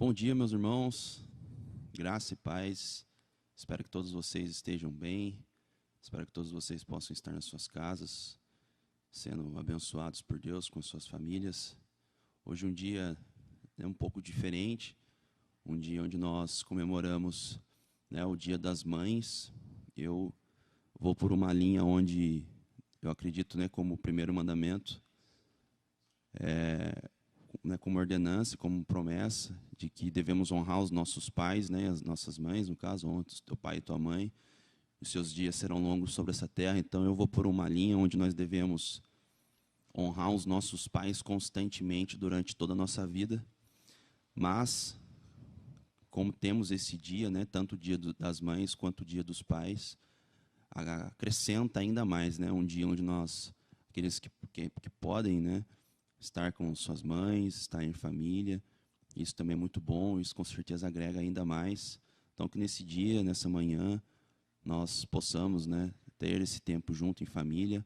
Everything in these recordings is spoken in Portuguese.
Bom dia, meus irmãos. Graça e paz. Espero que todos vocês estejam bem. Espero que todos vocês possam estar nas suas casas, sendo abençoados por Deus com as suas famílias. Hoje um dia é um pouco diferente, um dia onde nós comemoramos, o Dia das Mães. Eu vou por uma linha onde eu acredito, como primeiro mandamento, como ordenança, como promessa de que devemos honrar os nossos pais, as nossas mães, no caso, honra teu pai e tua mãe. Os seus dias serão longos sobre essa terra. Então eu vou por uma linha onde nós devemos honrar os nossos pais constantemente durante toda a nossa vida. Mas, como temos esse dia, tanto o dia das mães quanto o dia dos pais, acrescenta ainda mais, um dia onde nós, aqueles que podem, estar com suas mães, estar em família, isso também é muito bom, isso com certeza agrega ainda mais. Então, que nesse dia, nessa manhã, nós possamos ter esse tempo junto em família.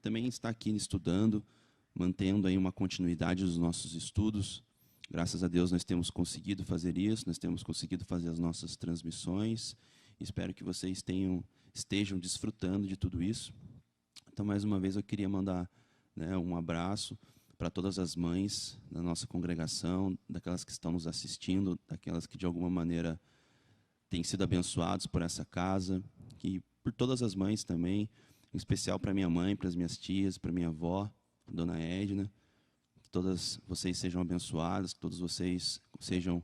Também estar aqui estudando, mantendo aí uma continuidade dos nossos estudos. Graças a Deus nós temos conseguido fazer isso, nós temos conseguido fazer as nossas transmissões. Espero que vocês estejam desfrutando de tudo isso. Então, mais uma vez, eu queria mandar um abraço para todas as mães da nossa congregação, daquelas que estão nos assistindo, daquelas que de alguma maneira têm sido abençoados por essa casa, e por todas as mães também, em especial para minha mãe, para as minhas tias, para minha avó, Dona Edna. Que todas vocês sejam abençoadas, que todos vocês sejam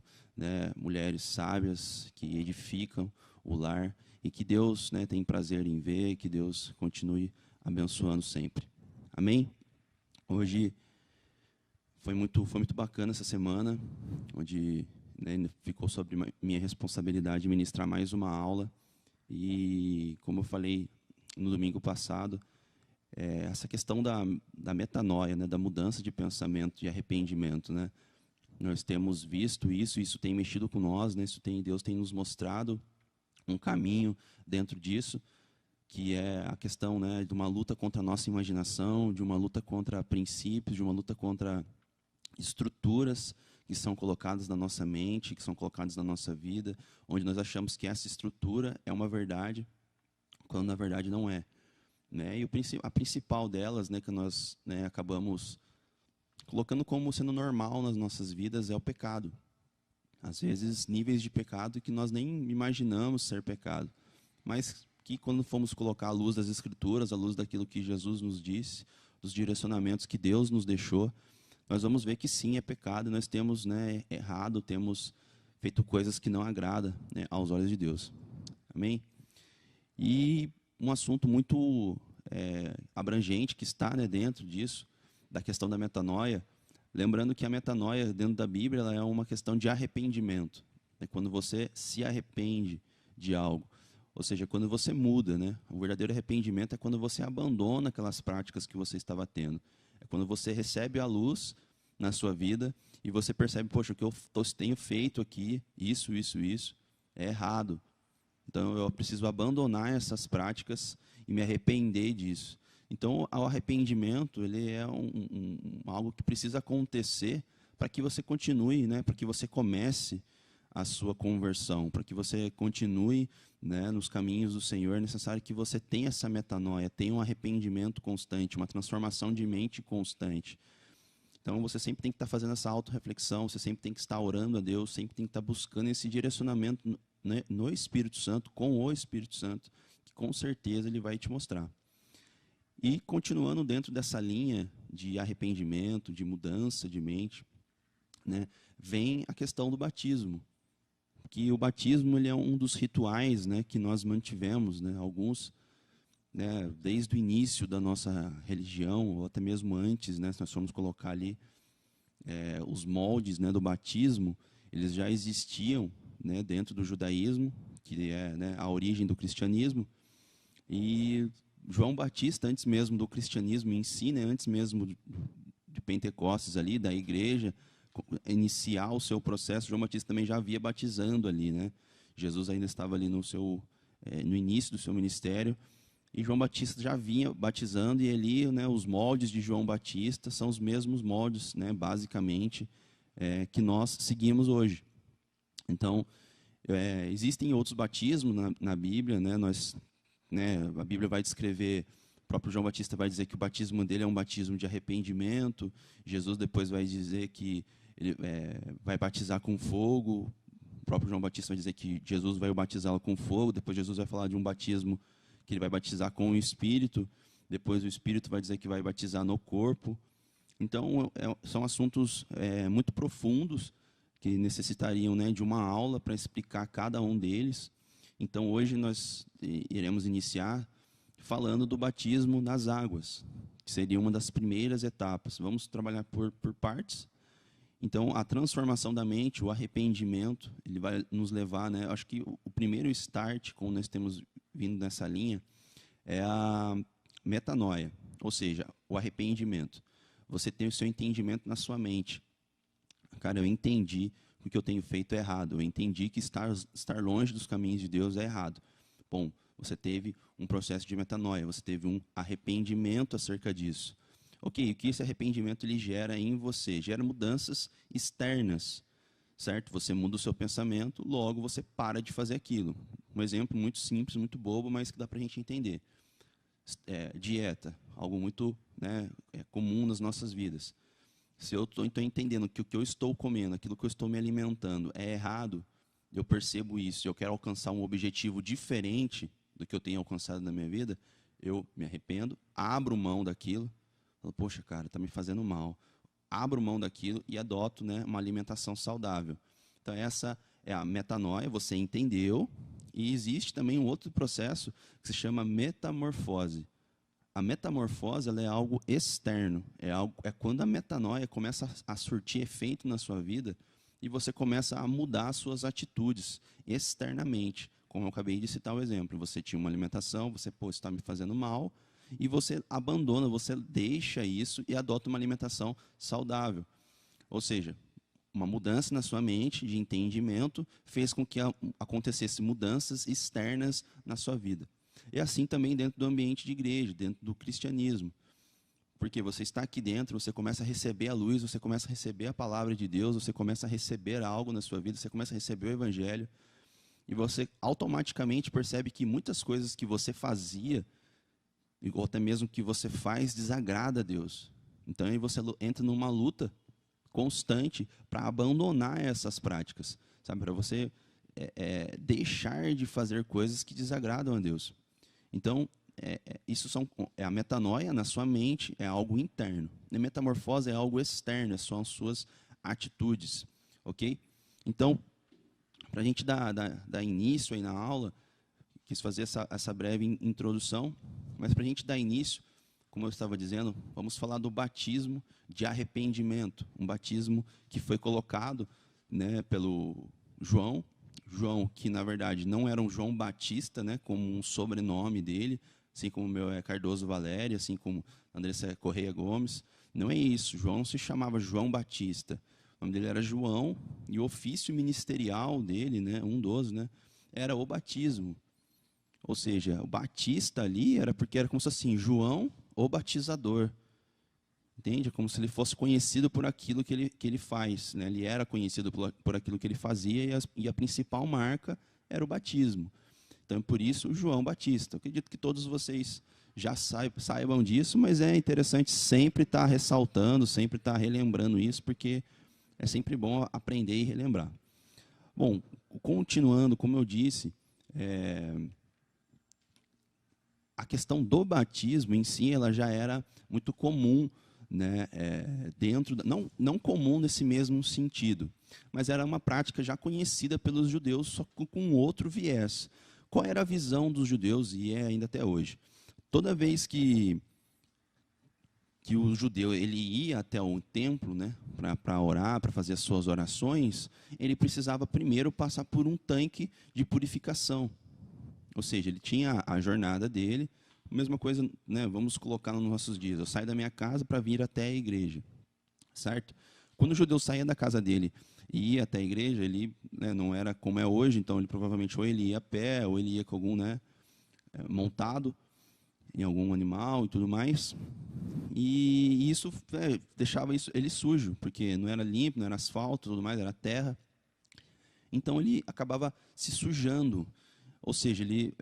mulheres sábias, que edificam o lar, e que Deus tem prazer em ver, e que Deus continue abençoando sempre. Amém? Hoje foi muito bacana essa semana, onde ficou sobre minha responsabilidade ministrar mais uma aula. E, como eu falei no domingo passado, essa questão da metanoia, da mudança de pensamento, de arrependimento. Nós temos visto isso tem mexido com nós, Deus tem nos mostrado um caminho dentro disso, que é a questão de uma luta contra a nossa imaginação, de uma luta contra princípios, de uma luta contra estruturas que são colocadas na nossa mente, que são colocadas na nossa vida, onde nós achamos que essa estrutura é uma verdade, quando na verdade não é. E a principal delas, que nós acabamos colocando como sendo normal nas nossas vidas, é o pecado. Às vezes, níveis de pecado que nós nem imaginamos ser pecado, mas que quando fomos colocar à luz das Escrituras, à luz daquilo que Jesus nos disse, dos direcionamentos que Deus nos deixou, nós vamos ver que sim, é pecado, nós temos errado, temos feito coisas que não agradam aos olhos de Deus. Amém? E um assunto muito abrangente que está dentro disso, da questão da metanoia, lembrando que a metanoia dentro da Bíblia ela é uma questão de arrependimento. É quando você se arrepende de algo. Ou seja, quando você muda. O verdadeiro arrependimento é quando você abandona aquelas práticas que você estava tendo. É quando você recebe a luz na sua vida e você percebe, poxa, o que eu tenho feito aqui, isso, é errado. Então, eu preciso abandonar essas práticas e me arrepender disso. Então, o arrependimento ele é algo que precisa acontecer para que você continue, para que você comece a sua conversão, para que você continue nos caminhos do Senhor. É necessário que você tenha essa metanoia, tenha um arrependimento constante, uma transformação de mente constante. Então, você sempre tem que estar fazendo essa autorreflexão, você sempre tem que estar orando a Deus, sempre tem que estar buscando esse direcionamento no Espírito Santo, com o Espírito Santo, que com certeza Ele vai te mostrar. E, continuando dentro dessa linha de arrependimento, de mudança de mente, vem a questão do batismo. Que o batismo ele é um dos rituais que nós mantivemos, alguns desde o início da nossa religião, ou até mesmo antes, se nós formos colocar ali os moldes do batismo, eles já existiam dentro do judaísmo, que é a origem do cristianismo. E João Batista, antes mesmo do cristianismo em si, antes mesmo de Pentecostes ali, da igreja iniciar o seu processo, João Batista também já havia batizando ali, Jesus ainda estava ali no início do seu ministério, e João Batista já vinha batizando, e ali os moldes de João Batista são os mesmos moldes, basicamente, que nós seguimos hoje. Então, existem outros batismos na Bíblia, né? A Bíblia vai descrever, o próprio João Batista vai dizer que o batismo dele é um batismo de arrependimento. Jesus depois vai dizer que ele vai batizar com fogo. O próprio João Batista vai dizer que Jesus vai batizá-lo com fogo. Depois Jesus vai falar de um batismo que ele vai batizar com o Espírito. Depois o Espírito vai dizer que vai batizar no corpo. Então, são assuntos muito profundos que necessitariam, né, de uma aula para explicar cada um deles. Então, hoje nós iremos iniciar falando do batismo nas águas, que seria uma das primeiras etapas. Vamos trabalhar por partes. Então, a transformação da mente, o arrependimento, ele vai nos levar, né? Acho que o primeiro start, como nós temos vindo nessa linha, é a metanoia, ou seja, o arrependimento. Você tem o seu entendimento na sua mente. Cara, eu entendi que o que eu tenho feito é errado. Eu entendi que estar longe dos caminhos de Deus é errado. Bom, você teve um processo de metanoia, você teve um arrependimento acerca disso. Ok, o que esse arrependimento ele gera em você? Gera mudanças externas, certo? Você muda o seu pensamento, logo você para de fazer aquilo. Um exemplo muito simples, muito bobo, mas que dá para a gente entender. Dieta, algo muito, né, comum nas nossas vidas. Se eu estou entendendo que o que eu estou comendo, aquilo que eu estou me alimentando é errado, eu percebo isso, eu quero alcançar um objetivo diferente do que eu tenho alcançado na minha vida, eu me arrependo, abro mão daquilo, falo, poxa, cara, está me fazendo mal. Abro mão daquilo e adoto, né, uma alimentação saudável. Então, essa é a metanoia, você entendeu, e existe também um outro processo que se chama metamorfose. A metamorfose ela é algo externo, é quando a metanoia começa a surtir efeito na sua vida e você começa a mudar as suas atitudes externamente. Como eu acabei de citar o exemplo, você tinha uma alimentação, você está me fazendo mal, e você abandona, você deixa isso e adota uma alimentação saudável. Ou seja, uma mudança na sua mente de entendimento fez com que acontecessem mudanças externas na sua vida. E assim também dentro do ambiente de igreja, dentro do cristianismo. Porque você está aqui dentro, você começa a receber a luz, você começa a receber a palavra de Deus, você começa a receber algo na sua vida, você começa a receber o evangelho, e você automaticamente percebe que muitas coisas que você fazia, ou até mesmo que você faz, desagrada a Deus. Então aí você entra numa luta constante para abandonar essas práticas, sabe? Para você deixar de fazer coisas que desagradam a Deus. Então, isso é a metanoia na sua mente, é algo interno. A metamorfose é algo externo, são as suas atitudes, ok? Então, para a gente dar início aí na aula, quis fazer essa breve introdução, mas para a gente dar início, como eu estava dizendo, vamos falar do batismo de arrependimento, um batismo que foi colocado, né, pelo João, que na verdade não era um João Batista, né, como um sobrenome dele, assim como o meu é Cardoso Valério, assim como Andressa Correia Gomes. Não é isso, João se chamava João Batista. O nome dele era João e o ofício ministerial dele, né, um dos, né, era o batismo. Ou seja, o batista ali era porque era como se assim, João, o batizador. Entende? Como se ele fosse conhecido por aquilo que ele faz, né? Ele era conhecido por aquilo que ele fazia e a principal marca era o batismo. Então, por isso, o João Batista. Eu acredito que todos vocês já saibam disso, mas é interessante sempre estar ressaltando, sempre estar relembrando isso, porque é sempre bom aprender e relembrar. Bom, continuando, como eu disse, a questão do batismo em si ela já era muito comum, né, não comum nesse mesmo sentido, mas era uma prática já conhecida pelos judeus, só com outro viés. Qual era a visão dos judeus, e é ainda até hoje? Toda vez que o judeu ele ia até o templo, né, para orar, para fazer as suas orações, ele precisava primeiro passar por um tanque de purificação. Ou seja, ele tinha a jornada dele. Mesma coisa, né, vamos colocar nos nossos dias. Eu saio da minha casa para vir até a igreja, certo? Quando o judeu saía da casa dele e ia até a igreja, ele, né, não era como é hoje, então ele provavelmente ou ele ia a pé, ou ele ia com algum, né, montado em algum animal e tudo mais. E isso deixava ele sujo, porque não era limpo, não era asfalto, tudo mais, era terra. Então ele acabava se sujando, ou seja, ele,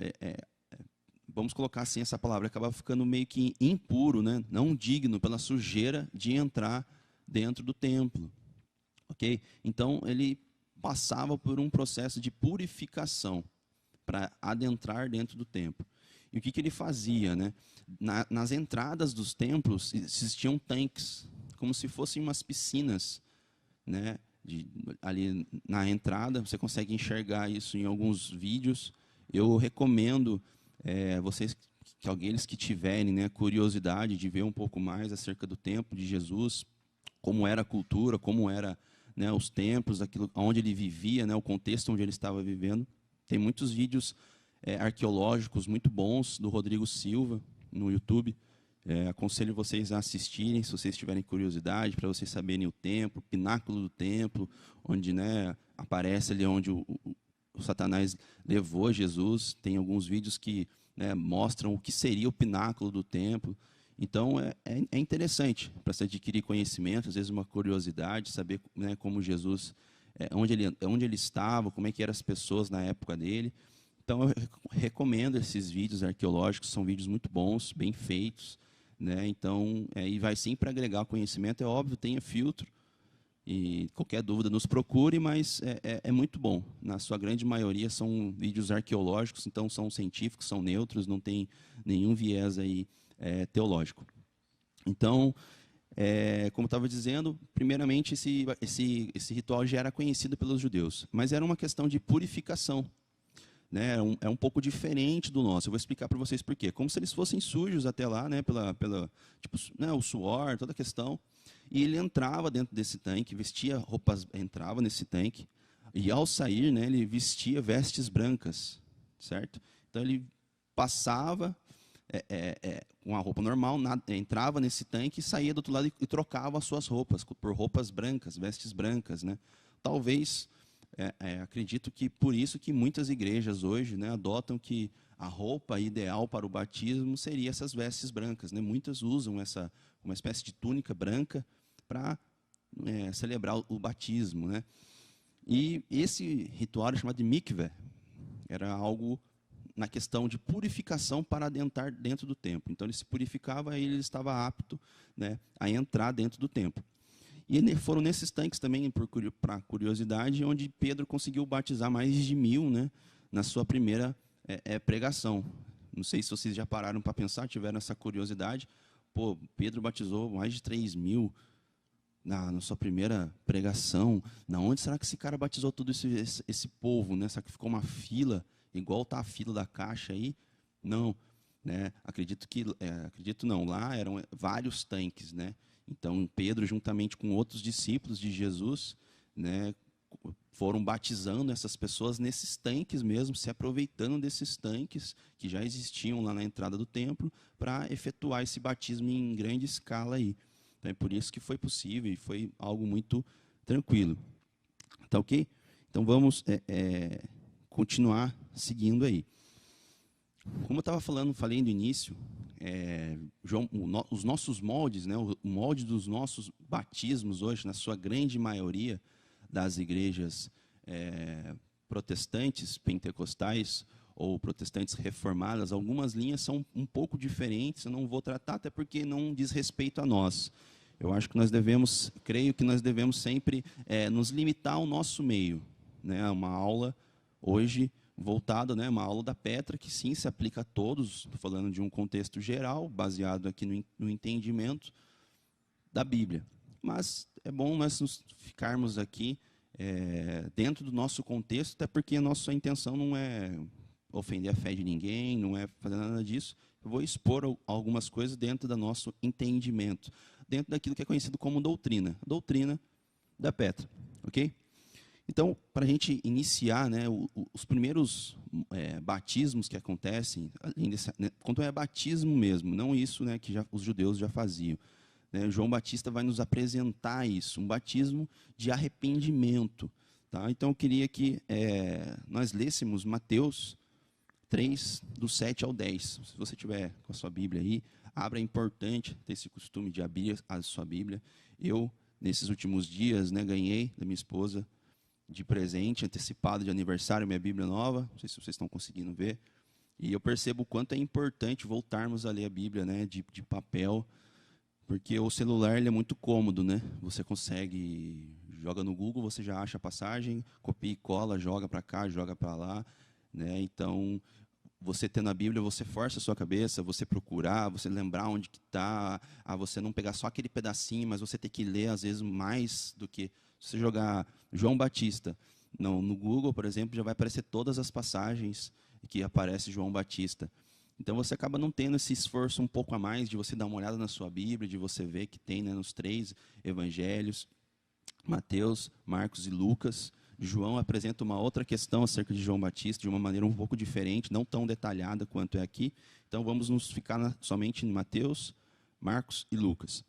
vamos colocar assim essa palavra, acabava ficando meio que impuro, né? Não digno pela sujeira de entrar dentro do templo, ok? Então ele passava por um processo de purificação para adentrar dentro do templo. E o que ele fazia, né? Nas entradas dos templos existiam tanques, como se fossem umas piscinas, né? Ali na entrada, você consegue enxergar isso em alguns vídeos. Eu recomendo vocês, que aqueles que tiverem, né, curiosidade de ver um pouco mais acerca do templo de Jesus, como era a cultura, como era, né, os templos, aquilo onde ele vivia, né, o contexto onde ele estava vivendo. Tem muitos vídeos arqueológicos muito bons do Rodrigo Silva no YouTube. Aconselho vocês a assistirem, se vocês tiverem curiosidade, para vocês saberem o templo, o pináculo do templo, onde, né, aparece ali onde o Satanás levou Jesus. Tem alguns vídeos que, né, mostram o que seria o pináculo do templo. Então, é interessante para se adquirir conhecimento, às vezes uma curiosidade, saber, né, como Jesus, onde ele estava, como é que eram as pessoas na época dele. Então, eu recomendo esses vídeos arqueológicos, são vídeos muito bons, bem feitos, né? Então, e vai sempre agregar conhecimento, é óbvio, tenha filtro, e qualquer dúvida nos procure, mas é muito bom. Na sua grande maioria são vídeos arqueológicos, então são científicos, são neutros, não tem nenhum viés aí teológico. Então, como eu estava dizendo, primeiramente esse ritual já era conhecido pelos judeus, mas era uma questão de purificação, né? É um pouco diferente do nosso. Eu vou explicar para vocês por quê. Como se eles fossem sujos até lá, né? Tipo, né? O suor, toda a questão. E ele entrava dentro desse tanque, vestia roupas, entrava nesse tanque, e ao sair, né, ele vestia vestes brancas, certo? Então ele passava com a roupa normal, entrava nesse tanque e saía do outro lado e trocava as suas roupas por roupas brancas, vestes brancas, né? Talvez, acredito que por isso que muitas igrejas hoje, né, adotam que a roupa ideal para o batismo seria essas vestes brancas, né? Muitas usam uma espécie de túnica branca para celebrar o batismo, né? E esse ritual era chamado de mikveh, era algo na questão de purificação para adentrar dentro do templo. Então ele se purificava e ele estava apto, né, a entrar dentro do templo. E foram nesses tanques também, para curiosidade, onde Pedro conseguiu batizar mais de 1.000, né, na sua primeira pregação. Não sei se vocês já pararam para pensar, tiveram essa curiosidade. Pô, Pedro batizou mais de 3.000 na sua primeira pregação. Na onde será que esse cara batizou todo esse povo, né? Será que ficou uma fila, igual está a fila da Caixa aí? Não, né? Acredito não, lá eram vários tanques, né? Então Pedro, juntamente com outros discípulos de Jesus, né, foram batizando essas pessoas nesses tanques mesmo, se aproveitando desses tanques que já existiam lá na entrada do templo para efetuar esse batismo em grande escala aí. Então, é por isso que foi possível e foi algo muito tranquilo. Tá ok? Então, vamos continuar seguindo aí. Como eu estava falei no início, João, os nossos moldes, né, o molde dos nossos batismos hoje, na sua grande maioria das igrejas protestantes, pentecostais ou protestantes reformadas, algumas linhas são um pouco diferentes, eu não vou tratar, até porque não diz respeito a nós. Eu acho que creio que nós devemos sempre nos limitar ao nosso meio, né? Uma aula hoje voltada, né, uma aula da Petra, que sim se aplica a todos, estou falando de um contexto geral, baseado aqui no entendimento da Bíblia. Mas é bom nós ficarmos aqui dentro do nosso contexto, até porque a nossa intenção não é ofender a fé de ninguém, não é fazer nada disso. Eu vou expor algumas coisas dentro do nosso entendimento, dentro daquilo que é conhecido como doutrina da Petra, ok? Então, para a gente iniciar, né, os primeiros batismos que acontecem, além desse, né, quando é batismo mesmo, não isso, né, que os judeus já faziam, né? João Batista vai nos apresentar isso, um batismo de arrependimento. Tá? Então, eu queria que nós lêssemos Mateus 3, do 7 ao 10. Se você tiver com a sua Bíblia aí, abra, é importante ter esse costume de abrir a sua Bíblia. Eu, nesses últimos dias, né, ganhei da minha esposa de presente, antecipado de aniversário, minha Bíblia nova. Não sei se vocês estão conseguindo ver. E eu percebo o quanto é importante voltarmos a ler a Bíblia, né, de papel, porque o celular ele é muito cômodo, né? Você consegue, joga no Google, você já acha a passagem, copia e cola, joga para cá, joga para lá, né? Então, você tendo a Bíblia, você força a sua cabeça, você procurar, você lembrar onde que está, você não pegar só aquele pedacinho, mas você ter que ler, às vezes, mais do que... Se você jogar João Batista no Google, por exemplo, já vai aparecer todas as passagens que aparece João Batista. Então, você acaba não tendo esse esforço um pouco a mais de você dar uma olhada na sua Bíblia, de você ver que tem, né, nos 3 evangelhos, Mateus, Marcos e Lucas. João apresenta uma outra questão acerca de João Batista, de uma maneira um pouco diferente, não tão detalhada quanto é aqui. Então, vamos nos ficar somente em Mateus, Marcos e Lucas.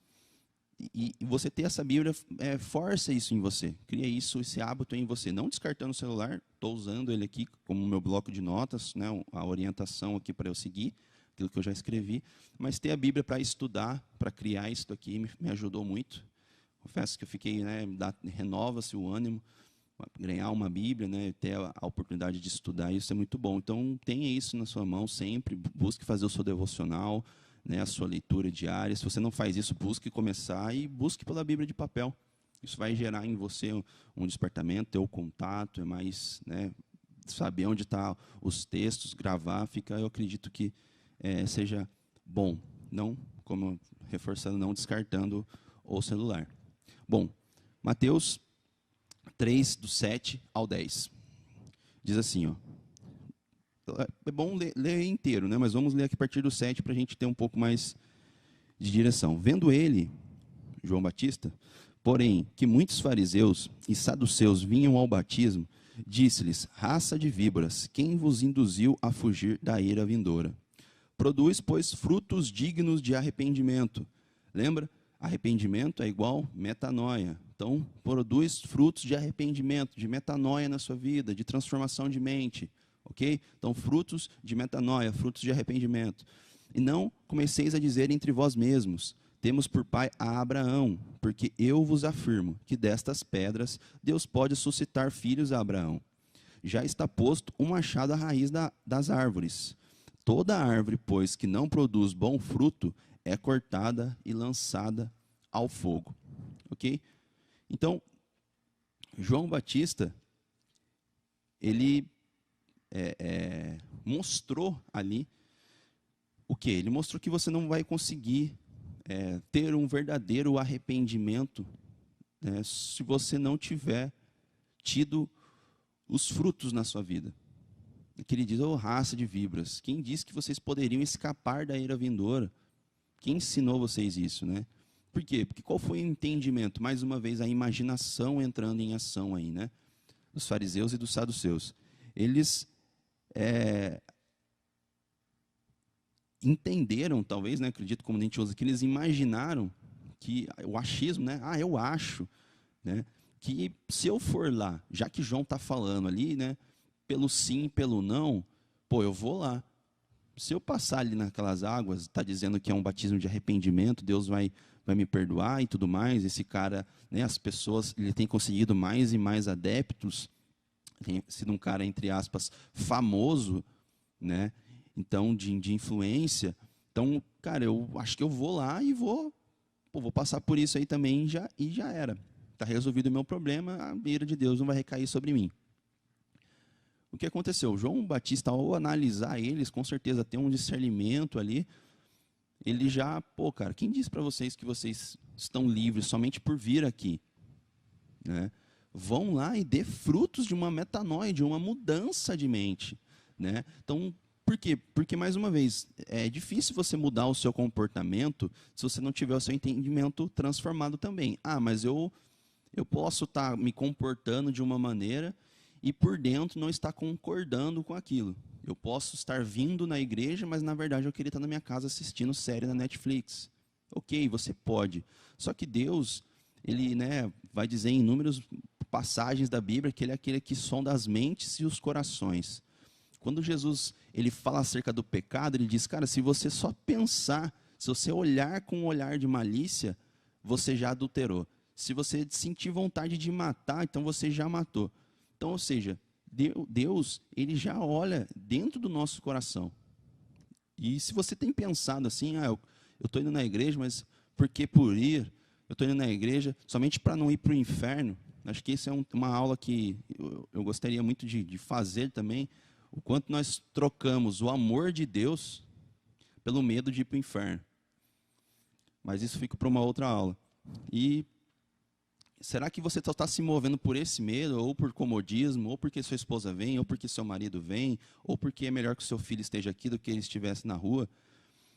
E você ter essa Bíblia, força isso em você, cria isso, esse hábito em você. Não descartando o celular, estou usando ele aqui como meu bloco de notas, né, a orientação aqui para eu seguir, aquilo que eu já escrevi, mas ter a Bíblia para estudar, para criar isso aqui, me ajudou muito. Confesso que eu fiquei, né, renova-se o ânimo, ganhar uma Bíblia, né, ter a oportunidade de estudar, isso é muito bom. Então, tenha isso na sua mão sempre, busque fazer o seu devocional, né, a sua leitura diária. Se você não faz isso, busque começar e busque pela Bíblia de papel. Isso vai gerar em você um despertamento, ter o contato, é mais, né, saber onde estão os textos, gravar, eu acredito que seja bom. Não, como reforçando, não descartando o celular. Bom, Mateus 3, do 7 ao 10. Diz assim, ó. É bom ler inteiro, né? Mas vamos ler aqui a partir do 7 para a gente ter um pouco mais de direção. Vendo ele, João Batista, porém, que muitos fariseus e saduceus vinham ao batismo, disse-lhes: raça de víboras, quem vos induziu a fugir da ira vindoura? Produz, pois, frutos dignos de arrependimento. Lembra? Arrependimento é igual metanoia. Então, produz frutos de arrependimento, de metanoia na sua vida, de transformação de mente. Ok? Então, frutos de metanoia, frutos de arrependimento. E não comeceis a dizer entre vós mesmos: temos por pai a Abraão, porque eu vos afirmo que destas pedras Deus pode suscitar filhos a Abraão. Já está posto um machado à raiz das árvores. Toda árvore, pois, que não produz bom fruto, é cortada e lançada ao fogo. Ok? Então, João Batista, ele mostrou ali o quê? Ele mostrou que você não vai conseguir ter um verdadeiro arrependimento, né, se você não tiver tido os frutos na sua vida. Que ele diz: raça de víboras, quem disse que vocês poderiam escapar da ira vindoura? Quem ensinou vocês isso, né? Por quê? Porque qual foi o entendimento? Mais uma vez, a imaginação entrando em ação aí, né? Dos fariseus e dos saduceus. Eles entenderam, talvez, né? Acredito como a gente usa, que eles imaginaram que o achismo, né? Eu acho, né? Que se eu for lá, já que João está falando ali, né? Pelo sim, pelo não, eu vou lá. Se eu passar ali naquelas águas, está dizendo que é um batismo de arrependimento, Deus vai me perdoar e tudo mais. Esse cara, né, as pessoas, ele tem conseguido mais e mais adeptos, tem sido um cara, entre aspas, famoso, né? Então, de influência. Então, cara, eu acho que eu vou lá e vou passar por isso aí também e já era. Está resolvido o meu problema, a ira de Deus não vai recair sobre mim. O que aconteceu? João Batista, ao analisar eles, com certeza tem um discernimento ali, ele já, cara, quem disse para vocês que vocês estão livres somente por vir aqui? Né? Vão lá e dê frutos de uma metanoia, de uma mudança de mente. Né? Então, por quê? Porque, mais uma vez, é difícil você mudar o seu comportamento se você não tiver o seu entendimento transformado também. Mas eu posso estar me comportando de uma maneira e por dentro não está concordando com aquilo. Eu posso estar vindo na igreja, mas na verdade eu queria estar na minha casa assistindo série na Netflix. Ok, você pode. Só que Deus, ele, né, vai dizer em inúmeras passagens da Bíblia que ele é aquele que sonda as mentes e os corações. Quando Jesus ele fala acerca do pecado, ele diz: cara, se você só pensar, se você olhar com um olhar de malícia, você já adulterou. Se você sentir vontade de matar, então você já matou. Então, ou seja, Deus, ele já olha dentro do nosso coração. E se você tem pensado assim, eu estou indo na igreja, mas por que por ir? Eu estou indo na igreja somente para não ir para o inferno. Acho que isso é uma aula que eu gostaria muito de fazer também. O quanto nós trocamos o amor de Deus pelo medo de ir para o inferno. Mas isso fica para uma outra aula. E será que você está se movendo por esse medo, ou por comodismo, ou porque sua esposa vem, ou porque seu marido vem, ou porque é melhor que o seu filho esteja aqui do que ele estivesse na rua?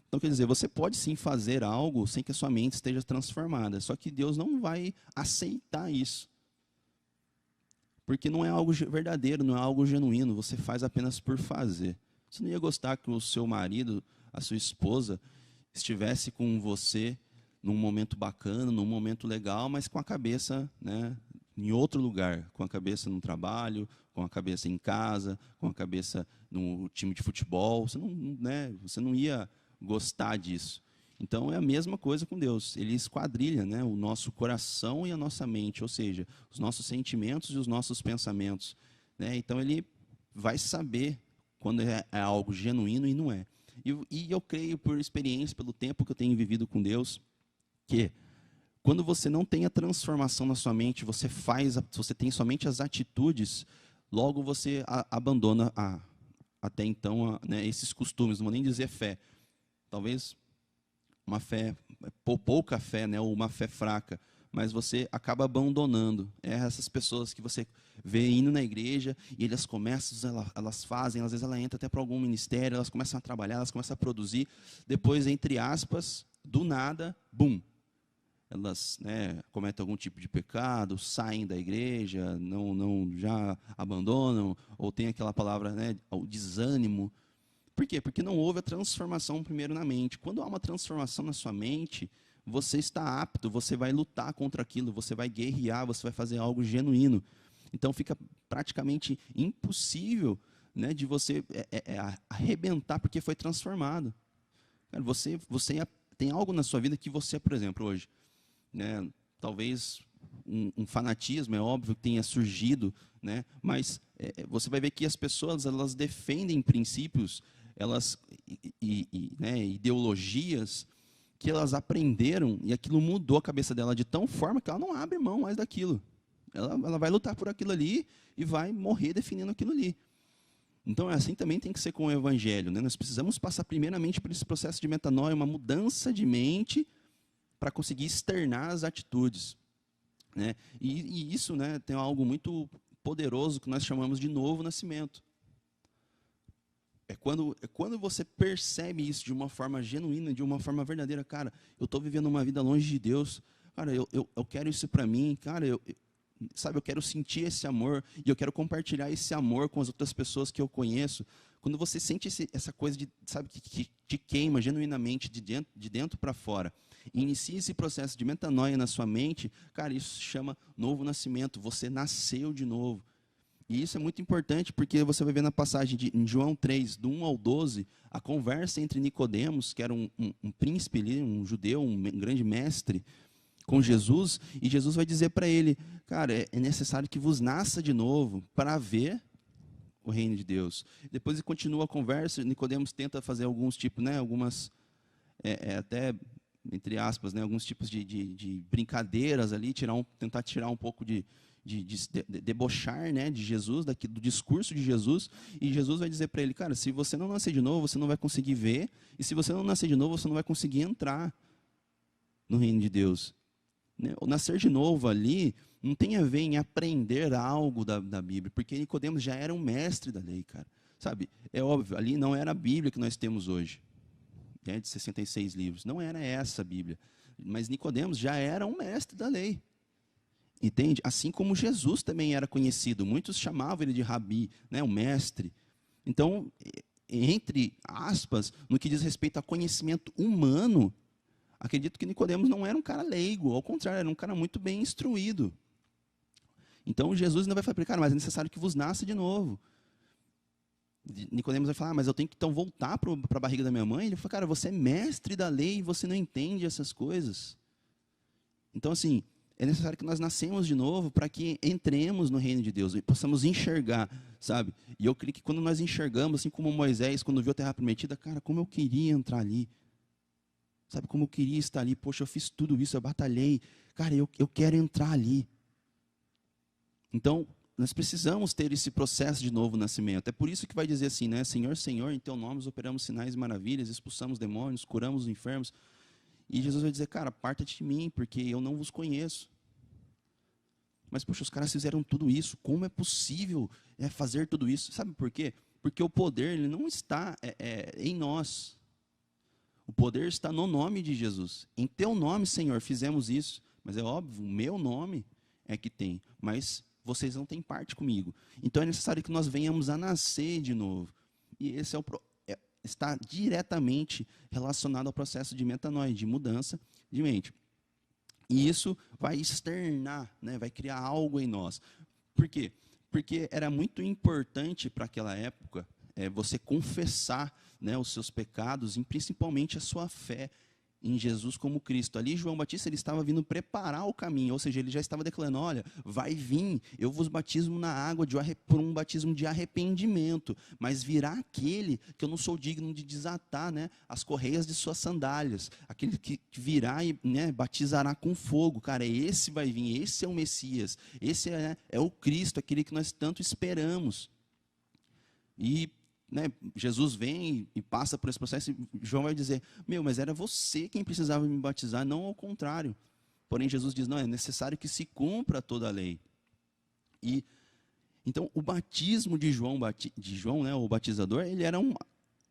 Então, quer dizer, você pode sim fazer algo sem que a sua mente esteja transformada. Só que Deus não vai aceitar isso. Porque não é algo verdadeiro, não é algo genuíno. Você faz apenas por fazer. Você não ia gostar que o seu marido, a sua esposa, estivesse com você num momento bacana, num momento legal, mas com a cabeça, né, em outro lugar, com a cabeça no trabalho, com a cabeça em casa, com a cabeça no time de futebol. Você não ia gostar disso. Então é a mesma coisa com Deus. Ele esquadrilha, né, o nosso coração e a nossa mente, ou seja, os nossos sentimentos e os nossos pensamentos, né? Então ele vai saber quando é algo genuíno e não é. E eu creio, por experiência, pelo tempo que eu tenho vivido com Deus, que quando você não tem a transformação na sua mente, você tem somente as atitudes, logo você abandona até então né, esses costumes. Não vou nem dizer fé, talvez uma fé, pouca fé, né, ou uma fé fraca, mas você acaba abandonando. Essas pessoas que você vê indo na igreja e elas começam, elas fazem, às vezes ela entra até para algum ministério, elas começam a trabalhar, elas começam a produzir, depois, entre aspas, do nada, bum, elas, né, cometem algum tipo de pecado, saem da igreja, não já abandonam, ou tem aquela palavra, né, o desânimo. Por quê? Porque não houve a transformação primeiro na mente. Quando há uma transformação na sua mente, você está apto, você vai lutar contra aquilo, você vai guerrear, você vai fazer algo genuíno. Então fica praticamente impossível, né, de você arrebentar porque foi transformado. Cara, você tem algo na sua vida que você, por exemplo, hoje, né, talvez um fanatismo, é óbvio que tenha surgido, né, mas você vai ver que as pessoas, elas defendem princípios, né, ideologias que elas aprenderam e aquilo mudou a cabeça dela de tal forma que ela não abre mão mais daquilo. Ela vai lutar por aquilo ali e vai morrer defendendo aquilo ali. Então, assim também tem que ser com o evangelho, né? Nós precisamos passar primeiramente por esse processo de metanoia, uma mudança de mente para conseguir externar as atitudes, né? E isso, né, tem algo muito poderoso que nós chamamos de novo nascimento. É quando você percebe isso de uma forma genuína, de uma forma verdadeira. Cara, eu estou vivendo uma vida longe de Deus. Cara, eu quero isso para mim. Cara, sabe, eu quero sentir esse amor e eu quero compartilhar esse amor com as outras pessoas que eu conheço. Quando você sente essa coisa de, sabe, que te queima genuinamente de dentro para fora, e inicia esse processo de metanoia na sua mente, cara, isso se chama novo nascimento. Você nasceu de novo. E isso é muito importante porque você vai ver na passagem em João 3, do 1 ao 12, a conversa entre Nicodemos, que era um príncipe ali, um judeu, um grande mestre, com Jesus, e Jesus vai dizer para ele, cara, é necessário que vos nasça de novo para ver o reino de Deus. Depois ele continua a conversa, Nicodemos tenta fazer alguns tipos, né, algumas, até, entre aspas, né, alguns tipos de brincadeiras ali, tentar tirar um pouco de debochar, né, de Jesus, do discurso de Jesus, e Jesus vai dizer para ele, cara, se você não nascer de novo, você não vai conseguir ver, e se você não nascer de novo, você não vai conseguir entrar no reino de Deus. O nascer de novo ali não tem a ver em aprender algo da Bíblia, porque Nicodemos já era um mestre da lei, cara. Sabe, é óbvio, ali não era a Bíblia que nós temos hoje, né, de 66 livros, não era essa a Bíblia, mas Nicodemos já era um mestre da lei. Entende? Assim como Jesus também era conhecido. Muitos chamavam ele de rabi, né, o mestre. Então, entre aspas, no que diz respeito a conhecimento humano, acredito que Nicodemos não era um cara leigo, ao contrário, era um cara muito bem instruído. Então, Jesus ainda vai falar, cara, mas é necessário que vos nasça de novo. Nicodemos vai falar, mas eu tenho que então voltar para a barriga da minha mãe? Ele fala, cara, você é mestre da lei e você não entende essas coisas. Então, assim, é necessário que nós nascemos de novo para que entremos no reino de Deus e possamos enxergar, sabe? E eu creio que quando nós enxergamos, assim como Moisés, quando viu a terra prometida, cara, como eu queria entrar ali. Sabe, como eu queria estar ali. Poxa, eu fiz tudo isso, eu batalhei. Cara, eu quero entrar ali. Então, nós precisamos ter esse processo de novo nascimento. É por isso que vai dizer assim, né? Senhor, Senhor, em teu nome operamos sinais e maravilhas, expulsamos demônios, curamos os enfermos. E Jesus vai dizer, cara, aparta de mim, porque eu não vos conheço. Mas, poxa, os caras fizeram tudo isso. Como é possível fazer tudo isso? Sabe por quê? Porque o poder ele não está em nós. O poder está no nome de Jesus. Em teu nome, Senhor, fizemos isso. Mas é óbvio, o meu nome é que tem. Mas vocês não têm parte comigo. Então é necessário que nós venhamos a nascer de novo. E esse está diretamente relacionado ao processo de metanoia, de mudança de mente. E isso vai externar, né, vai criar algo em nós. Por quê? Porque era muito importante para aquela época você confessar, né, os seus pecados e principalmente a sua fé em Jesus como Cristo. Ali João Batista ele estava vindo preparar o caminho, ou seja, ele já estava declarando, olha, vai vir, eu vos batismo na água por um batismo de arrependimento, mas virá aquele que eu não sou digno de desatar, né, as correias de suas sandálias, aquele que virá e, né, batizará com fogo. Cara, esse vai vir, esse é o Messias, esse é o Cristo, aquele que nós tanto esperamos. E né, Jesus vem e passa por esse processo e João vai dizer, mas era você quem precisava me batizar, não ao contrário. Porém, Jesus diz, não, é necessário que se cumpra toda a lei. E, então, o batismo de João, né, o batizador, ele era um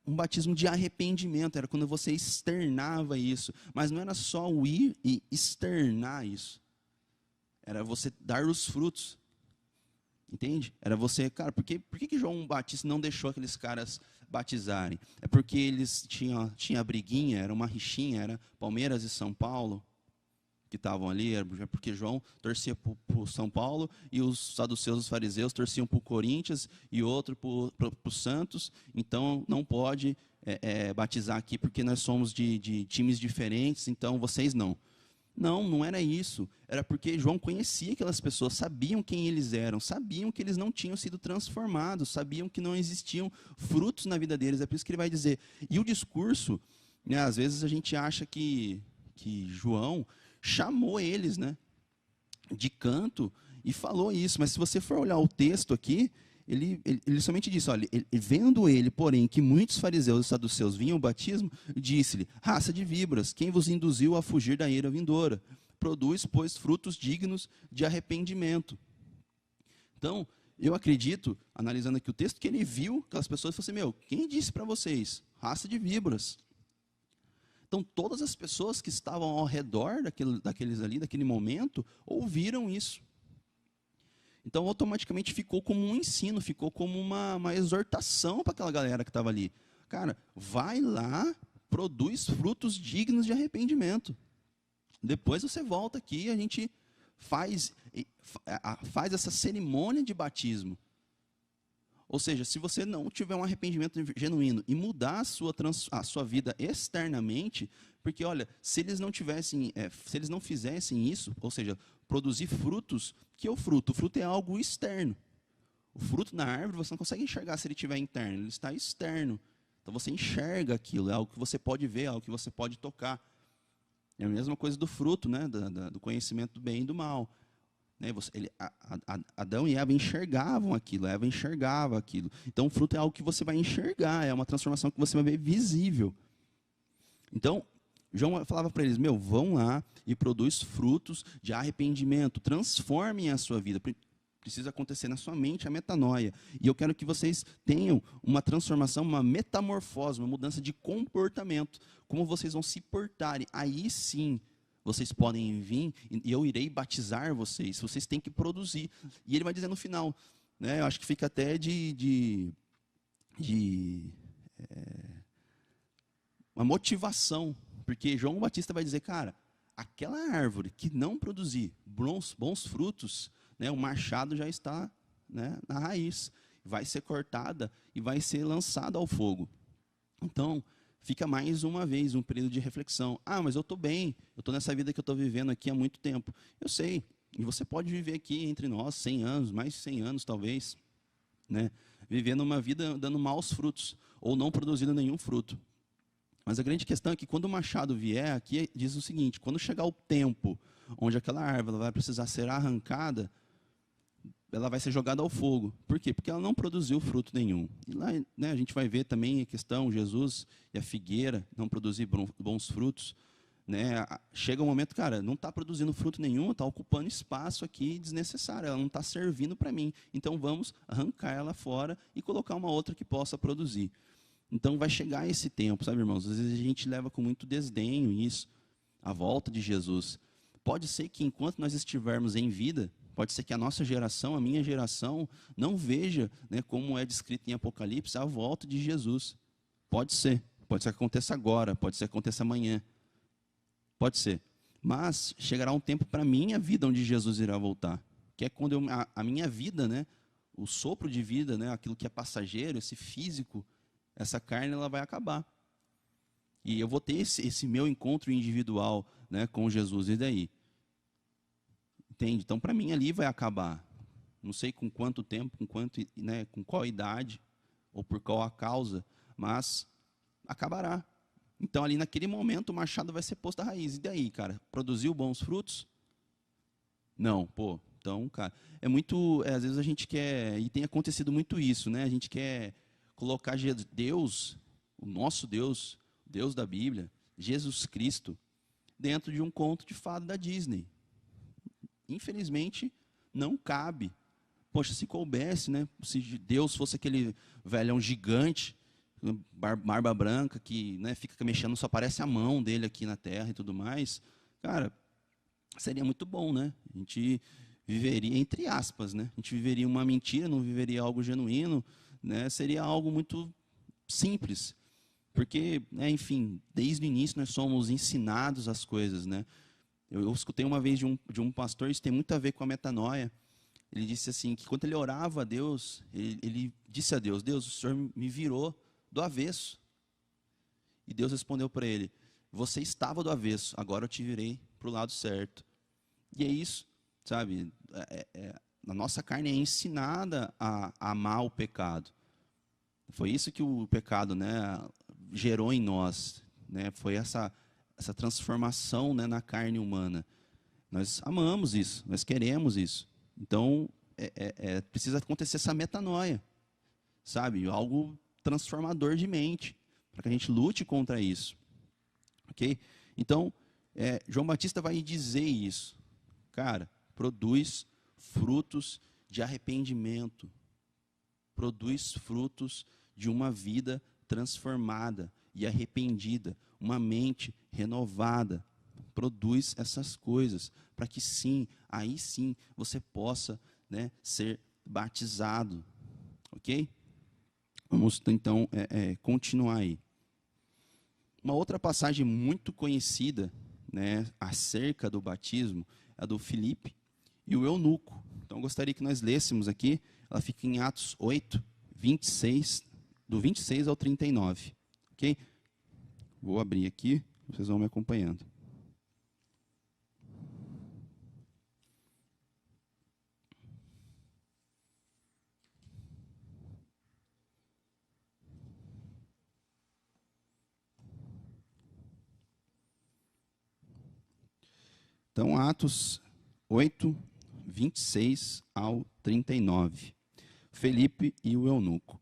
batismo de arrependimento, era quando você externava isso. Mas não era só o ir e externar isso. Era você dar os frutos. Entende? Era você, cara, por que João Batista não deixou aqueles caras batizarem? É porque eles tinha briguinha, era uma rixinha, era Palmeiras e São Paulo que estavam ali, era porque João torcia para o São Paulo e os saduceus, os fariseus, torciam para o Corinthians e outro para o Santos, então não pode batizar aqui porque nós somos de times diferentes, então vocês não. Não era isso. Era porque João conhecia aquelas pessoas, sabiam quem eles eram, sabiam que eles não tinham sido transformados, sabiam que não existiam frutos na vida deles. É por isso que ele vai dizer. E o discurso, né, às vezes a gente acha que João chamou eles, né, de canto e falou isso. Mas se você for olhar o texto aqui, ele somente disse, olha, vendo ele, porém, que muitos fariseus e saduceus vinham ao batismo, disse-lhe, raça de víboras, quem vos induziu a fugir da ira vindoura? Produz, pois, frutos dignos de arrependimento. Então, eu acredito, analisando aqui o texto, que ele viu aquelas pessoas e falou assim, quem disse para vocês? Raça de víboras. Então, todas as pessoas que estavam ao redor daqueles ali, daquele momento, ouviram isso. Então, automaticamente ficou como um ensino, ficou como uma exortação para aquela galera que estava ali. Cara, vai lá, produz frutos dignos de arrependimento. Depois você volta aqui e a gente faz essa cerimônia de batismo. Ou seja, se você não tiver um arrependimento genuíno e mudar a sua vida externamente, porque, olha, se eles não fizessem isso, ou seja, produzir frutos, que é o fruto? O fruto é algo externo. O fruto na árvore você não consegue enxergar se ele estiver interno, ele está externo. Então você enxerga aquilo, é algo que você pode ver, é algo que você pode tocar. É a mesma coisa do fruto, né, do conhecimento do bem e do mal. Né, Adão e Eva enxergavam aquilo, Eva enxergava aquilo. Então o fruto é algo que você vai enxergar, é uma transformação que você vai ver visível. Então, João falava para eles, vão lá e produz frutos de arrependimento, transformem a sua vida. Precisa acontecer na sua mente a metanoia. E eu quero que vocês tenham uma transformação, uma metamorfose, uma mudança de comportamento. Como vocês vão se portarem. Aí sim, vocês podem vir e eu irei batizar vocês. Vocês têm que produzir. E ele vai dizer no final, né, eu acho que fica até uma motivação. Porque João Batista vai dizer, cara, aquela árvore que não produzir bons frutos, né, o machado já está, né, na raiz, vai ser cortada e vai ser lançada ao fogo. Então, fica mais uma vez um período de reflexão. Ah, mas eu estou bem, eu estou nessa vida que eu estou vivendo aqui há muito tempo. Eu sei, e você pode viver aqui entre nós 100 anos, mais de 100 anos talvez, né? Vivendo uma vida dando maus frutos, ou não produzindo nenhum fruto. Mas a grande questão é que quando o machado vier, aqui diz o seguinte: quando chegar o tempo onde aquela árvore vai precisar ser arrancada, ela vai ser jogada ao fogo. Por quê? Porque ela não produziu fruto nenhum. E lá, né, a gente vai ver também a questão, Jesus e a figueira não produzir bons frutos. Né? Chega um momento, cara, não está produzindo fruto nenhum, está ocupando espaço aqui desnecessário, ela não está servindo para mim. Então vamos arrancar ela fora e colocar uma outra que possa produzir. Então vai chegar esse tempo, sabe, irmãos? Às vezes a gente leva com muito desdenho isso, a volta de Jesus. Pode ser que enquanto nós estivermos em vida, pode ser que a nossa geração, a minha geração, não veja, né, como é descrito em Apocalipse, a volta de Jesus. Pode ser que aconteça agora, pode ser que aconteça amanhã. Pode ser. Mas chegará um tempo para a minha vida onde Jesus irá voltar. Que é quando a minha vida, né, o sopro de vida, né, aquilo que é passageiro, esse físico, essa carne, ela vai acabar. E eu vou ter esse meu encontro individual, né, com Jesus. E daí? Entende? Então, para mim, ali vai acabar. Não sei com quanto tempo, né, com qual idade, ou por qual a causa, mas acabará. Então, ali naquele momento, o machado vai ser posto à raiz. E daí, cara? Produziu bons frutos? Não, pô. Então, cara, às vezes a gente quer, e tem acontecido muito isso, né? A gente quer colocar Deus, o nosso Deus, Deus da Bíblia, Jesus Cristo, dentro de um conto de fada da Disney. Infelizmente, não cabe. Poxa, se coubesse, né? Se Deus fosse aquele velhão gigante, barba branca, que, né, fica mexendo, só aparece a mão dele aqui na terra e tudo mais, cara, seria muito bom, né? A gente viveria, entre aspas, né? A gente viveria uma mentira, não viveria algo genuíno, né? Seria algo muito simples. Porque, né, enfim, desde o início nós somos ensinados as coisas, né? Eu escutei uma vez de um pastor, isso tem muito a ver com a metanoia. Ele disse assim, que quando ele orava a Deus, ele disse a Deus: Deus, o Senhor me virou do avesso. E Deus respondeu para ele: você estava do avesso, agora eu te virei para o lado certo. E é isso, sabe? A nossa carne é ensinada a amar o pecado. Foi isso que o pecado, né, gerou em nós, né? Foi essa transformação, né, na carne humana. Nós amamos isso, nós queremos isso. Então, precisa acontecer essa metanoia, sabe? Algo transformador de mente, para que a gente lute contra isso. Ok? Então, João Batista vai dizer isso. Cara, produz frutos de arrependimento. Produz frutos de uma vida transformada e arrependida, uma mente renovada. Produz essas coisas, para que sim, aí sim, você possa, né, ser batizado. Ok? Vamos então continuar aí. Uma outra passagem muito conhecida, né, acerca do batismo é a do Filipe e o eunuco. Então eu gostaria que nós lêssemos aqui, ela fica em Atos 8, 26, do 26 ao 39. Ok? Vou abrir aqui, vocês vão me acompanhando. Então, Atos 8, 26 ao 39. Felipe e o eunuco.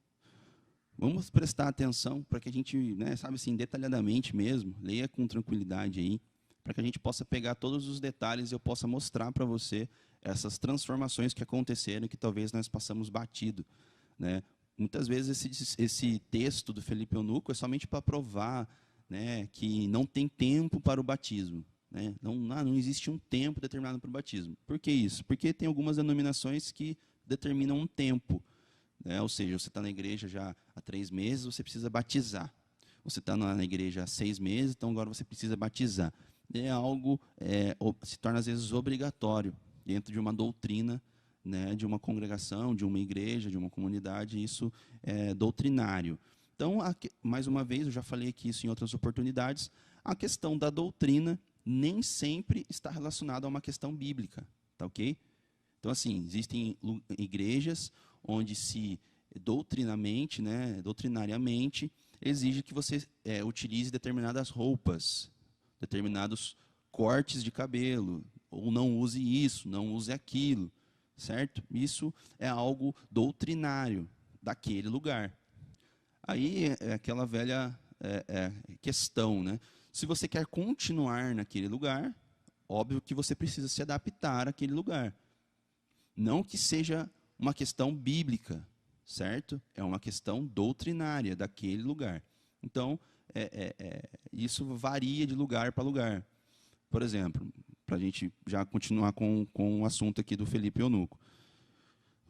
Vamos prestar atenção para que a gente, né, sabe assim, detalhadamente mesmo, leia com tranquilidade aí, para que a gente possa pegar todos os detalhes e eu possa mostrar para você essas transformações que aconteceram e que talvez nós passamos batido, né? Muitas vezes esse texto do Felipe Eunuco é somente para provar, né, que não tem tempo para o batismo. Né? Não existe um tempo determinado para o batismo. Por que isso? Porque tem algumas denominações que determinam um tempo. Né? Ou seja, você está na igreja já há 3 meses, você precisa batizar. Você está na igreja há 6 meses, então agora você precisa batizar. É algo, se torna às vezes obrigatório dentro de uma doutrina, né, de uma congregação, de uma igreja, de uma comunidade. Isso é doutrinário. Então, mais uma vez, eu já falei aqui isso em outras oportunidades, a questão da doutrina nem sempre está relacionada a uma questão bíblica, tá ok? Então, assim, existem igrejas onde se doutrinariamente, exige que você utilize determinadas roupas, determinados cortes de cabelo, ou não use isso, não use aquilo, certo? Isso é algo doutrinário daquele lugar. Aí é aquela velha questão, né? Se você quer continuar naquele lugar, óbvio que você precisa se adaptar àquele lugar. Não que seja uma questão bíblica, certo? É uma questão doutrinária daquele lugar. Então, isso varia de lugar para lugar. Por exemplo, para a gente já continuar com o assunto aqui do Felipe Eunuco,